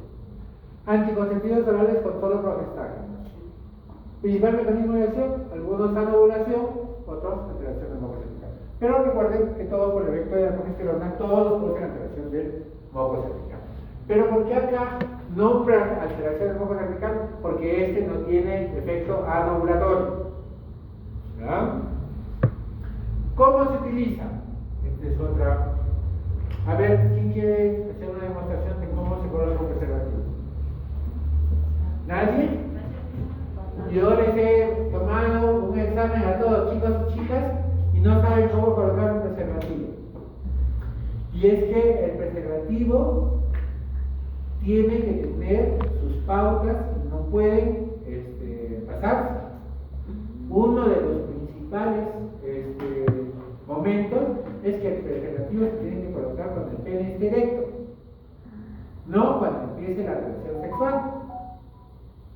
Anticonceptivos orales con solo progestágenos. Principal mecanismo de acción, algunos anovulación, otros alteración del moco cervical. Pero recuerden que todos por el efecto de la progesterona, todos producen alteración del moco cervical. Pero ¿por qué acá nombran alteración del moco cervical? Porque este no tiene efecto anovulatorio. ¿Ya? ¿Cómo se utiliza? Esta es otra. A ver, ¿quién quiere hacer una demostración de cómo se coloca un preservativo? ¿Nadie? Yo les he tomado un examen a todos, chicos y chicas, y no saben cómo colocar un preservativo. Y es que el preservativo tiene que tener sus pautas y no pueden pasarse. Uno de los principales momentos es que el preservativo se tiene que colocar cuando el pene esté erecto, no cuando empiece la relación sexual.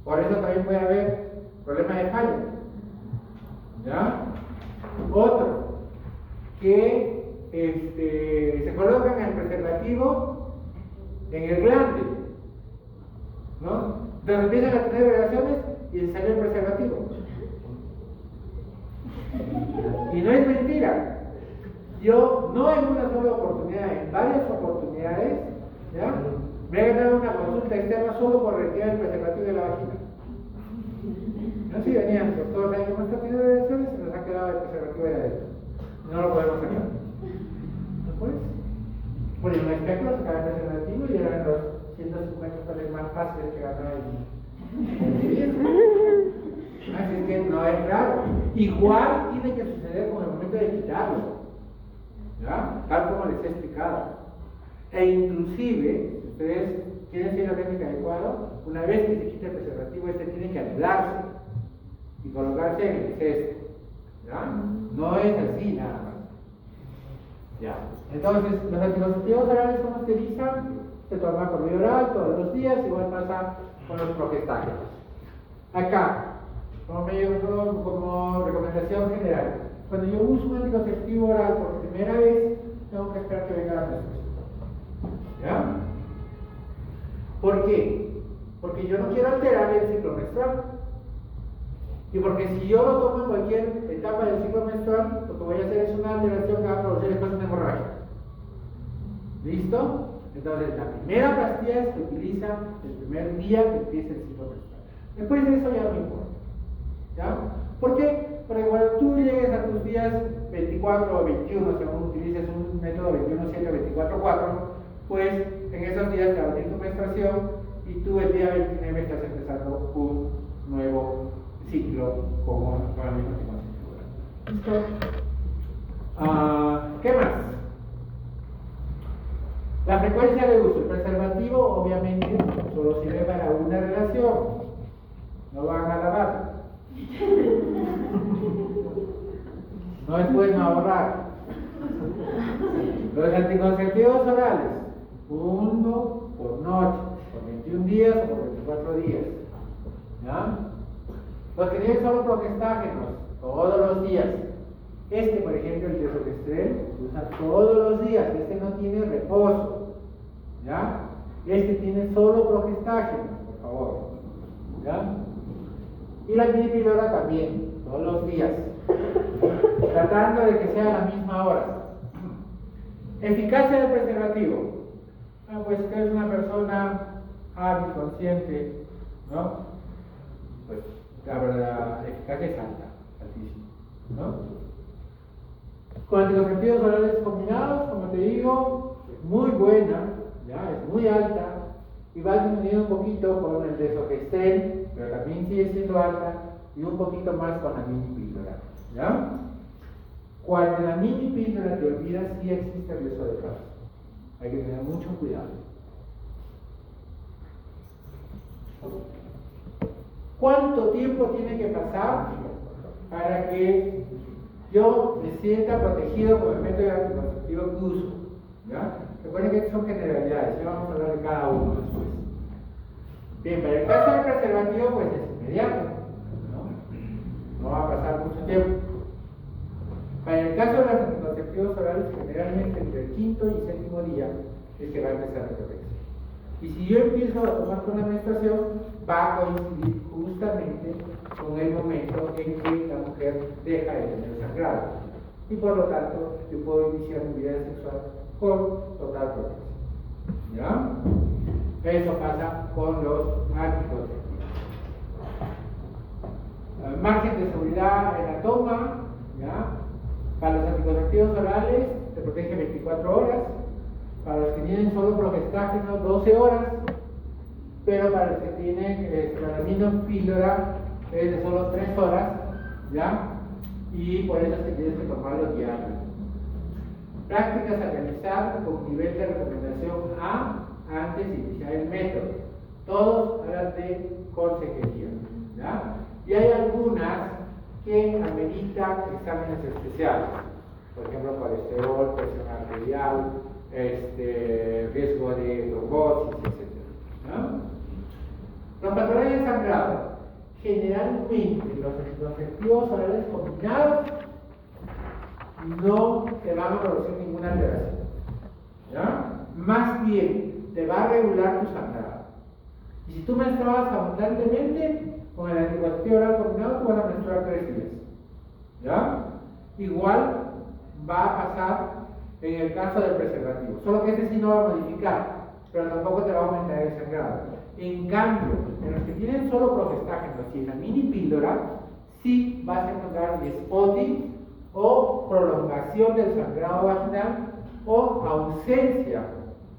Por eso también puede haber problema de falla. ¿Ya? Otro, que se colocan el preservativo en el glande, ¿no? Donde empiezan a tener relaciones y se sale el preservativo. Y no es mentira. Yo, no en una sola oportunidad, en varias oportunidades, ¿ya? Me he ganado una consulta externa solo por retirar el preservativo de la vagina. No, si venían doctores ahí como está teniendo relaciones, se nos ha quedado el preservativo de adentro. No lo podemos sacar. ¿No puedes? Ponen un espejo, sacar el preservativo y eran los 150 soles más fáciles que ganaba el Así es que no es raro. Igual tiene que suceder con el momento de quitarlo, ¿ya? Tal como les he explicado. E inclusive, si ustedes quieren seguir la técnica adecuada, una vez que se quita el preservativo, tiene que anularse y colocarse en el cesto, ¿ya? No es así nada más. Ya. Entonces, los anticonceptivos orales, ¿cómo se utilizan? Se toma por vía oral todos los días, igual pasa con los progestágenos. Acá, como recomendación general, cuando yo uso un anticonceptivo oral por primera vez, tengo que esperar que venga la menstruación. ¿Ya? ¿Por qué? Porque yo no quiero alterar el ciclo menstrual. Y porque si yo lo tomo en cualquier etapa del ciclo menstrual, lo que voy a hacer es una alteración que va a producir después una hemorragia. ¿Listo? Entonces, la primera pastilla se utiliza el primer día que empieza el ciclo menstrual. Después de eso ya no importa. ¿Ya? ¿Por qué? Porque cuando tú llegues a tus días 24 o 21, según utilices un método 21-7 o 24-4, pues en esos días te va a venir tu menstruación y tú el día 29 estás empezando un nuevo ciclo con la misma anticonceptiva. ¿Qué más? La frecuencia de uso. El preservativo obviamente solo sirve para una relación. No van a lavar. No es bueno ahorrar. Los anticonceptivos orales, uno por noche, por 21 días o por 24 días. ¿Ya? Los que tienen solo progestágenos, todos los días. Por ejemplo, el desogestrel, se usa todos los días. No tiene reposo. ¿Ya? Tiene solo progestágenos, por favor. ¿Ya? Y la minipíldora también, todos los días. Tratando de que sea a la misma hora. Eficacia del preservativo. Pues que es una persona hábil, consciente, ¿no? Pues la eficacia es alta, altísima, ¿no? Con anticonceptivos orales combinados, como te digo, es muy buena, ya, es muy alta, y va disminuyendo un poquito con el desogestrel, pero también sigue siendo alta, y un poquito más con la minipíldora, ¿ya? Cuando la minipíldora te olvidas, sí existe el riesgo de embarazo. Hay que tener mucho cuidado. ¿Cuánto tiempo tiene que pasar para que yo me sienta protegido con el método anticonceptivo que uso? ¿Ya? Recuerden que son generalidades, ya vamos a hablar de cada uno después. Bien, para el caso del preservativo, pues es inmediato, ¿no? No va a pasar mucho tiempo. Para el caso de los anticonceptivos orales, generalmente entre el quinto y séptimo día es que va a empezar la protección. Y si yo empiezo a tomar con la menstruación, va a coincidir justamente con el momento en que la mujer deja de tener sangrado. Y por lo tanto, yo puedo iniciar mi vida sexual con total protección. ¿Ya? Eso pasa con los anticonceptivos. Margen de seguridad en la toma, ¿ya? Para los anticonceptivos orales te protege 24 horas, para los que tienen solo progestágeno 12 horas, pero para los que tienen la minipíldora es de solo 3 horas, ¿ya? Y por eso es que tienes que tomarlo diario. Prácticas a realizar con nivel de recomendación A antes de iniciar el método. Todos hablan de consejería, ¿ya? Y hay algunas que ameritan exámenes especiales. Por ejemplo, colesterol, presión arterial, riesgo de trombosis, etc. ¿No? Los patrones de sangrado, generalmente los anticonceptivos orales combinados no te van a producir ninguna alteración, ¿ya? Más bien, te va a regular tu sangrado. Y si tú menstruabas abundantemente, con el anticonceptivo oral combinado, tú vas a menstruar 3 días, ¿ya? Igual va a pasar en el caso del preservativo, solo que ese sí no va a modificar, pero tampoco te va a aumentar el sangrado. En cambio, en los que tienen solo progestágenos y en la mini píldora, sí vas a encontrar spotting o prolongación del sangrado vaginal o ausencia,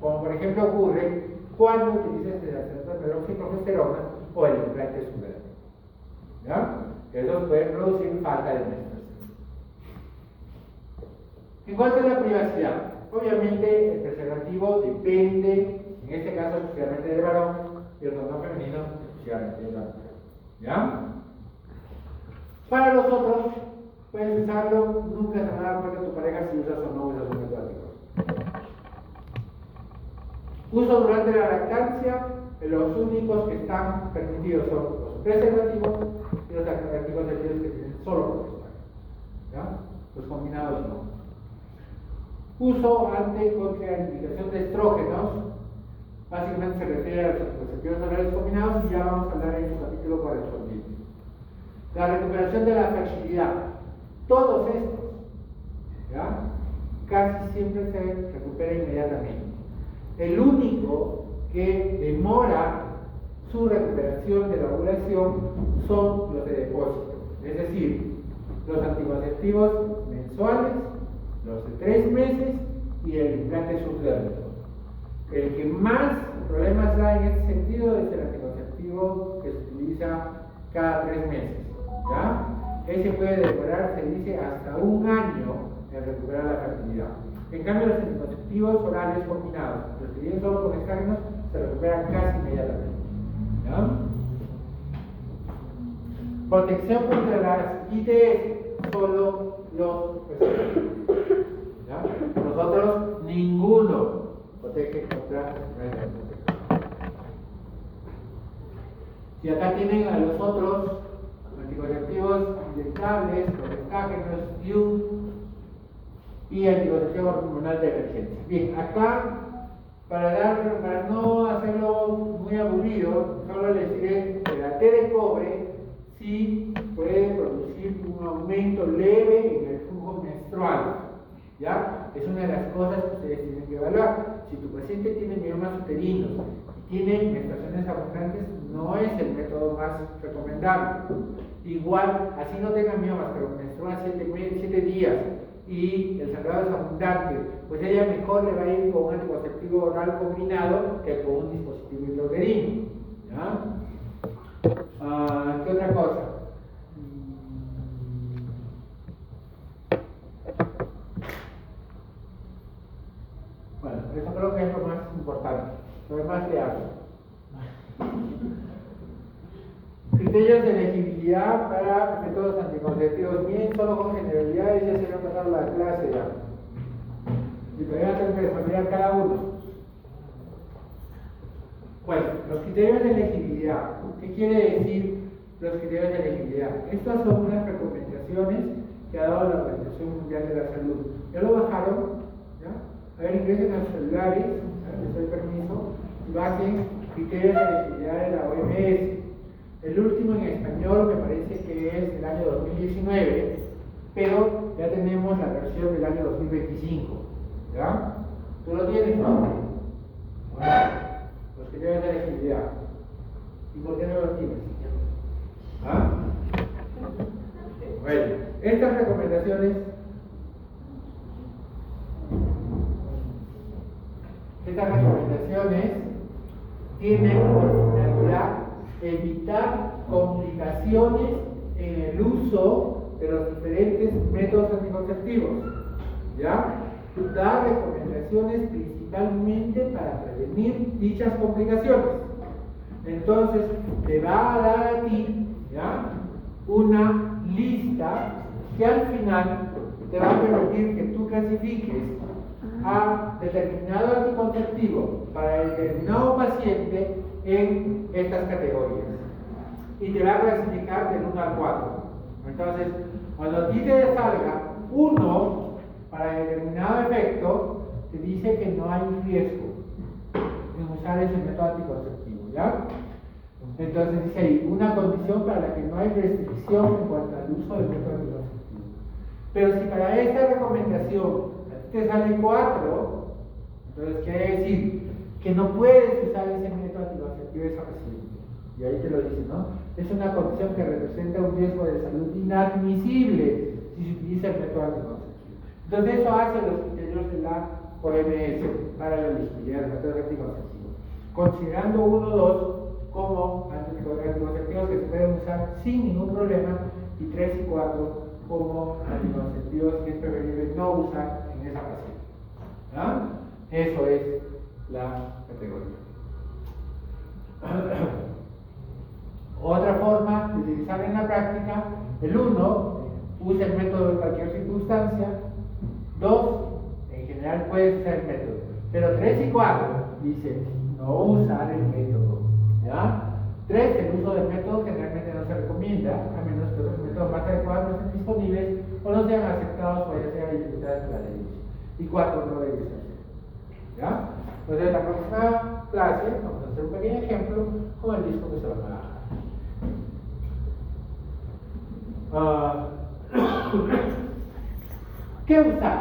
como por ejemplo ocurre cuando utilizas el peroxiprogesterona o el implante subdermal, ¿ya? Esos pueden producir falta de menstruación. En cuanto a la privacidad, obviamente el preservativo depende, en este caso exclusivamente del varón, y el condón femenino exclusivamente de la mujer, ¿ya? Para los otros, puedes usarlo, nunca se va a dar cuenta tu pareja si usas o no usas un método anticonceptivo. Uso durante la lactancia, los únicos que están permitidos son los preservativos y los anticonceptivos que tienen solo progestágeno, ¿ya? Los combinados no. Uso ante contraindicación de estrógenos, básicamente se refiere a los anticonceptivos orales combinados y ya vamos a hablar en su capítulo correspondiente. La recuperación de la fertilidad, todos estos, ¿ya? Casi siempre se recupera inmediatamente. El único que demora su recuperación de la ovulación son los de depósito, es decir, los anticonceptivos mensuales, los de 3 meses y el implante subdérmico. El que más problemas da en este sentido es el anticonceptivo que se utiliza cada 3 meses, ¿ya? Ese puede demorar, se dice, hasta 1 año en recuperar la fertilidad. En cambio, los anticonceptivos orales combinados, los que tienen solo progestágenos, se recuperan casi inmediatamente, ¿ya? Protección contra las ITS, solo los preservativos, ¿ya? Nosotros, ninguno protege contra la ITS. Si acá tienen a los otros anticonceptivos inyectables, progestágenos, y anticoncepción hormonal de emergencia. Bien, acá, para no hacerlo muy aburrido, solo les diré que la té de cobre sí puede producir un aumento leve en el flujo menstrual, ¿ya? Es una de las cosas que ustedes tienen que evaluar. Si tu paciente tiene miomas uterinos y tiene menstruaciones abundantes, no es el método más recomendable. Igual, así no tenga miomas, pero menstrua 7 días y el sangrado es abundante, pues ella mejor le va a ir con un anticonceptivo oral combinado que con un dispositivo intrauterino, ¿ya? ¿Qué otra cosa? Bueno, eso creo que es lo más importante. Lo demás le hablo. Criterios de elegibilidad para métodos anticonceptivos. Bien, solo con generalidades ya se me ha pasado la clase ya. Y todavía tengo que desarrollar cada uno. Bueno, los criterios de elegibilidad. ¿Qué quiere decir los criterios de elegibilidad? Estas son unas recomendaciones que ha dado la Organización Mundial de la Salud. Ya lo bajaron, ¿ya? A ver, ingresen a sus celulares, les doy permiso, y bajen criterios de elegibilidad de la OMS. El último en español me parece que es del año 2019, pero ya tenemos la versión del año 2025, ¿ya? ¿Tú lo tienes, no? Bueno, los criterios de elegibilidad. ¿Y por qué no lo tienes? ¿Ah? Bueno, estas recomendaciones tienen por finalidad evitar complicaciones en el uso de los diferentes métodos anticonceptivos, ¿ya? da recomendaciones principalmente para prevenir dichas complicaciones. Entonces, te va a dar a ti, ¿ya?, una lista que al final te va a permitir que tú clasifiques a determinado anticonceptivo para determinado paciente en estas categorías. Y te va a clasificar del 1 al 4. Entonces, cuando a ti te salga 1 para determinado efecto, te dice que no hay riesgo en usar ese método anticonceptivo, ¿ya? Entonces dice ahí, una condición para la que no hay restricción en cuanto al uso del método anticonceptivo. Pero si para esta recomendación a ti te sale 4, entonces quiere decir que no puedes usar ese método anticonceptivo de esa paciente. Y ahí te lo dice, ¿no? Es una condición que representa un riesgo de salud inadmisible si se utiliza el método anticonceptivo. Entonces eso hace los criterios de la OMS para la elegibilidad del método anticonceptivo, considerando 1 o 2 como anticonceptivos que se pueden usar sin ningún problema, y 3 y 4 como anticonceptivos que es preferible no usar en esa paciente. ¿Ya? Eso es la categoría. Otra forma de utilizar en la práctica: el 1, usa el método en cualquier circunstancia. 2, en general puedes usar el método. Pero 3 y 4 dice no usar el método. ¿Ya? 3, el uso del método generalmente no se recomienda, a menos que los métodos más adecuados no estén disponibles o no sean aceptados o ya sea dificultades de la ley. Y 4, no debe usarse. ¿Ya? Entonces, en la próxima clase vamos a hacer un pequeño ejemplo con el disco que se va a trabajar. ¿Qué usar?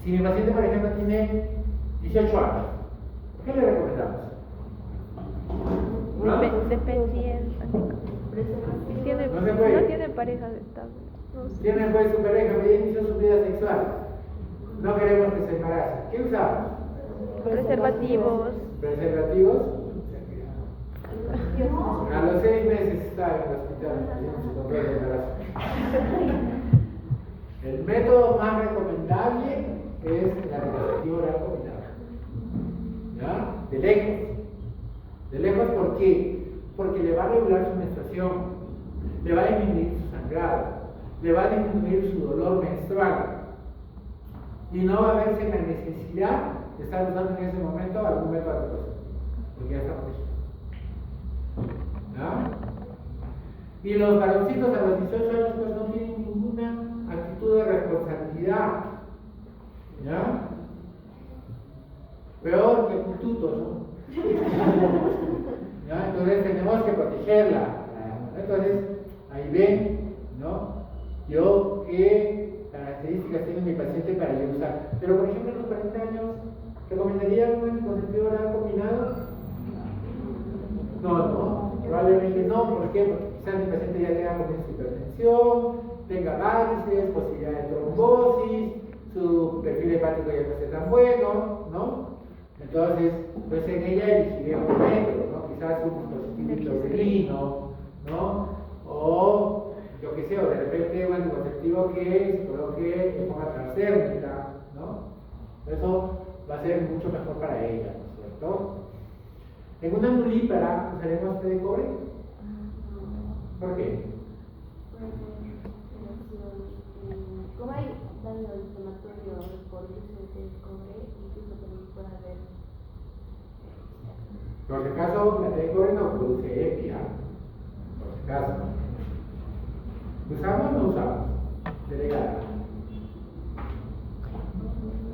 Si mi paciente, por ejemplo, tiene 18 años, ¿qué le recomendamos? ¿No? Dependiente. Tiene, No se puede. no tiene pareja estable. No sé. Tiene pues su pareja, ya inició su vida sexual. No queremos que se embarace. ¿Qué usamos? Preservativos. ¿Preservativos? A los 6 meses está en el hospital haciendo su control de embarazo. El método más recomendable es el anticonceptivo oral combinado. ¿Ya? De lejos. De lejos, ¿por qué? Porque le va a regular su menstruación, le va a disminuir su sangrado, le va a disminuir su dolor menstrual, y no va a verse la necesidad de estar usando en ese momento algún método anticonceptivo, porque ya está protegido. ¿Ya? Y los varoncitos a los 18 años pues no tienen ninguna actitud de responsabilidad. ¿Ya? Peor que un tuto, ¿no? ¿Ya? Entonces tenemos que protegerla. Entonces, ahí ven, ¿no? Yo qué características tiene mi paciente para yo usar. Pero por ejemplo, a los 40 años, ¿recomendaría un anticonceptivo oral combinado? No, probablemente no. ¿Por qué? Porque quizás mi paciente ya tenga comienzo de hipertensión, tenga varices, posibilidad de trombosis, su perfil hepático ya no esté tan bueno, ¿no? Entonces, pues en ella elegiré un método, ¿no? Quizás un dispositivo intrauterino, ¿no? O, yo qué sé, o de repente un anticonceptivo que se coloque de forma transdérmica, ¿no? Eso va a ser mucho mejor para ella, ¿no es cierto? En una nulípara, ¿usaremos té de cobre? ¿Por qué? Como hay daño inflamatorio por el uso de cobre, incluso también puede haber. Por si acaso, la té de cobre no produce EPI, por si acaso. ¿Usamos o no usamos? Delegada.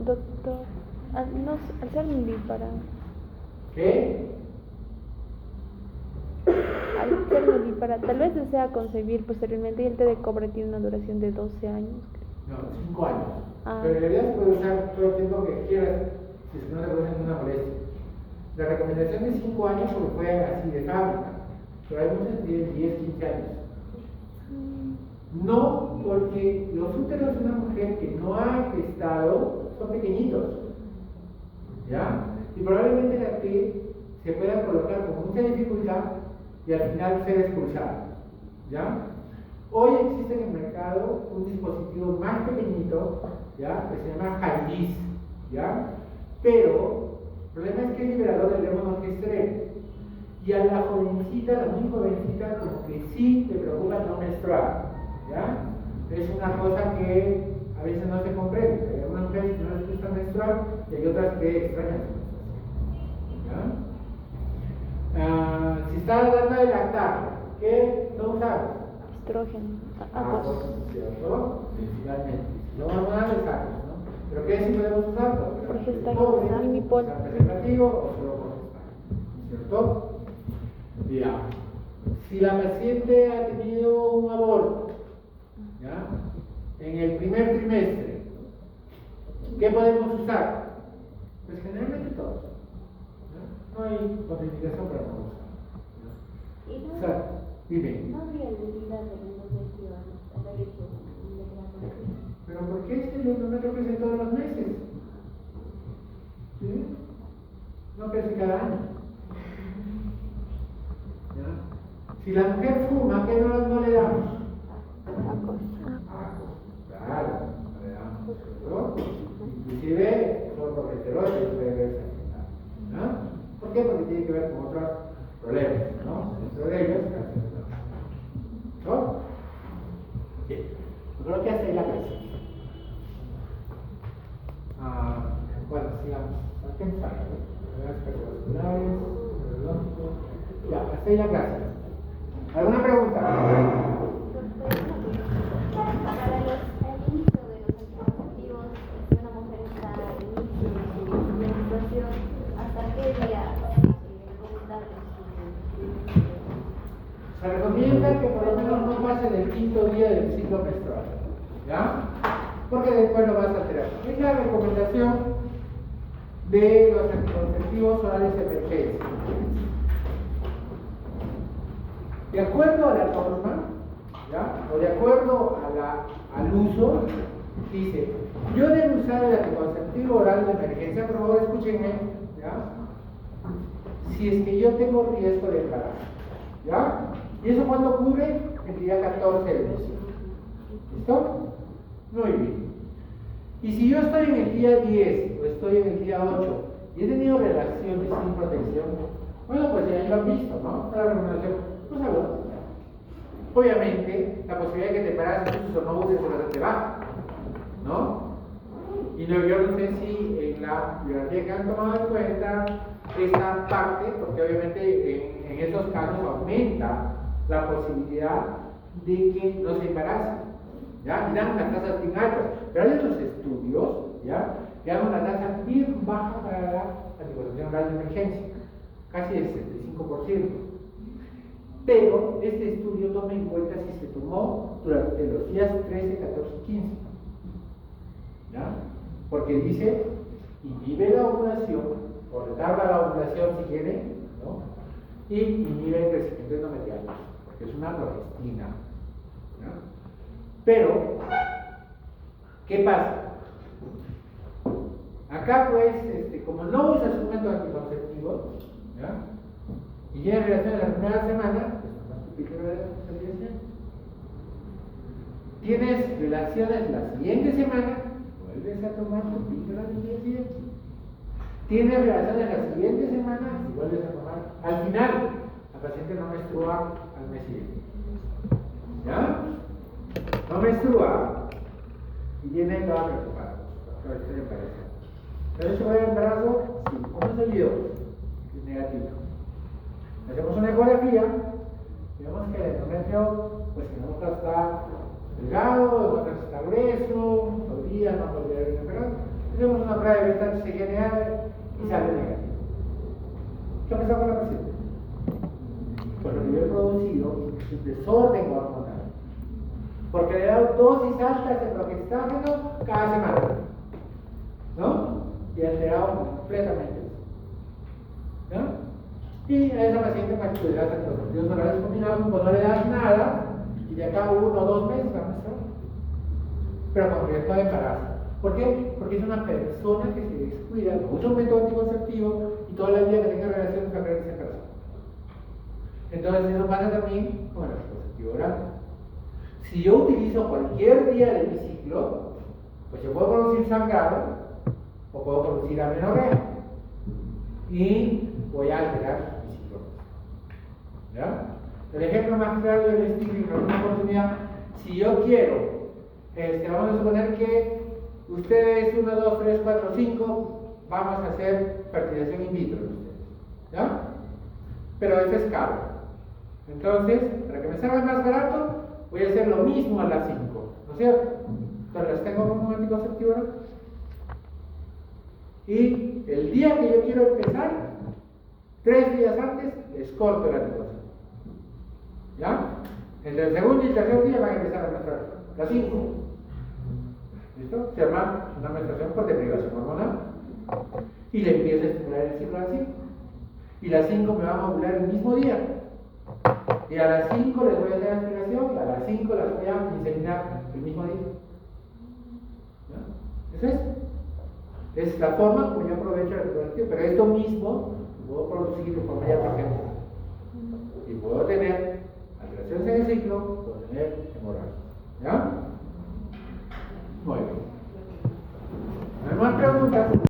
Doctor, al ser nulípara. ¿Qué? Al ser nulípara, tal vez desea concebir posteriormente, y el té de cobre tiene una duración de 12 años. No, 5 años. Ah. Pero en realidad se puede usar todo el tiempo que quieras, si es que no te produce ninguna molestia. La recomendación es 5 años porque fue así de fábrica, pero hay muchas que tienen 10, 15 años. No, porque los úteros de una mujer que no ha gestado son pequeñitos, ¿ya? Y probablemente la que se pueda colocar con mucha dificultad y al final ser expulsada, ¿ya? Hoy existe en el mercado un dispositivo dispositivo más pequeñito, ¿ya? Que se llama Jailiz, ¿ya? Pero el problema es que es liberador del levonorgestrel. Y a la jovencita, la muy jovencita, como que sí le preocupa no menstruar, ¿ya? Es una cosa que a veces no se comprende. Hay algunas mujeres que no les gusta menstruar y hay otras que extrañan su menstruación, ¿ya? Si está hablando de lactar, ¿qué no usamos? Estrógeno. ¿Cierto? Principalmente. Si no hormonales, ¿no? ¿Pero qué sí podemos usar? Progestagio, Limipol. Preservativo o solo progestagio, ¿cierto? Ya. Si la paciente ha tenido un aborto, ¿ya? En el primer trimestre, ¿qué podemos usar? Pues generalmente todos. No hay contraindicación para no usar. Y no, O sea, dime. no habría medida de endometrio a la leche de la mujer. ¿Pero por qué si el endometrio crece todos los meses? ¿Sí? No crece cada año. ¿Ya? Si la mujer fuma, ¿qué no le damos? Acos. Claro, no le damos, ¿cierto? Inclusive, solo progesterona se puede ver sanguinario, ¿no? ¿Por qué? Porque tiene que ver con otros problemas, ¿no? Dentro de ellos, cáncer de mama. ¿No? Bien. Yo creo que hasta ahí la clase. Bueno, sigamos. Pensar, enfermedades cardiovasculares, neurológicos. Ya, hasta ahí la clase. ¿Alguna pregunta? Para el inicio de los anticonceptivos, si una mujer está en inicio de su menstruación, ¿hasta qué día recomendarle su Se recomienda que por lo menos no pase del quinto día del ciclo menstrual, ¿ya? Porque después lo vas a alterar. Es la recomendación de los anticonceptivos orales de emergencia. De acuerdo a la norma, ¿ya? O de acuerdo al uso, dice, yo debo usar el anticonceptivo oral de emergencia, por favor escúchenme, ¿ya? Si es que yo tengo riesgo de embarazo, ¿ya? ¿Y eso cuándo ocurre? El día 14 del mes. ¿Listo? Muy bien. Y si yo estoy en el día 10 o estoy en el día 8 y he tenido relaciones sin protección, bueno, pues ya lo han visto, ¿no? La recomendación, pues algo. Obviamente, la posibilidad de que te embaraces o no uses es bastante baja, ¿no? Y no, yo no sé si en la biografía que han tomado en cuenta esta parte, porque obviamente en esos casos aumenta la posibilidad de que no se embarace, ¿ya? Y dan unas tasas bien altas, pero hay otros estudios, ¿ya? Que dan una tasa bien baja para la anticoncepción oral de emergencia, casi del 65%. Pero este estudio toma en cuenta si se tomó durante los días 13, 14 y 15, ¿ya? Porque dice, inhibe la ovulación, o retarda la ovulación si quiere, ¿no? Y inhibe el crecimiento endometrial, porque es una progestina, ¿ya? Pero, ¿qué pasa? Acá pues, como no usas un método anticonceptivo, ¿ya? Y tienes relaciones la primera semana, pues nomás tu pico de fertilización. Tienes relaciones la siguiente semana, vuelves a tomar tu píldora del día siguiente. Tienes relaciones la siguiente semana y vuelves a tomar. Al final, la paciente no menstrua al mes siguiente. ¿Ya? No menstrua y viene toda preocupada. ¿Pero eso va a embarazo? Sí. ¿Cómo se vio? Es negativo. Hacemos una ecografía y vemos que el endometrio, pues en otras está delgado, en otras está grueso, podría, no podría haber embarazo. Hacemos una prueba de beta HCG y sale negativo. ¿Qué ha pasado con la paciente? Pues lo que yo he producido es un desorden hormonal. Porque le he dado dosis altas de progestágeno cada semana, ¿no? Y ha alterado completamente eso, ¿no? Y a esa paciente pues tú le das anticonceptivos orales combinados, pues no le das nada y de acá 1 o 2 meses va a menstruar, pero con riesgo de embarazo. ¿Por qué? Porque es una persona que se descuida, no usa un método anticonceptivo y toda la vida que tenga relaciones con esa persona. Entonces eso pasa también con el anticonceptivo oral. Si yo utilizo cualquier día de mi ciclo ciclo, pues yo puedo producir sangrado o puedo producir amenorrea y voy a alterar mi ciclo. ¿Ya? El ejemplo más claro del estilo y una oportunidad, si yo quiero, vamos a suponer que ustedes 1, 2, 3, 4, 5, vamos a hacer fertilización in vitro de ustedes. ¿Ya? Pero eso es caro. Entonces, para que me salga más barato, voy a hacer lo mismo a las 5, ¿no es cierto? Entonces las tengo como un anticonceptivo, ¿no? Y el día que yo quiero empezar, 3 días antes, les corto el anticonceptivo. ¿Ya? Entre el segundo y el tercer día van a empezar a menstruar. Las 5. ¿Listo? Se llama una menstruación por deprivación hormonal. Y le empiezo a estimular el ciclo a las 5. Y las 5 me van a ovular el mismo día. Y a las 5 les voy a hacer aspiración y a las 5 las voy a inseminar el mismo día. ¿Ya? ¿Eso es? Es la forma como yo aprovecho el anticonceptivo. Pero esto mismo lo puedo producir de forma ya tangente. Y puedo tener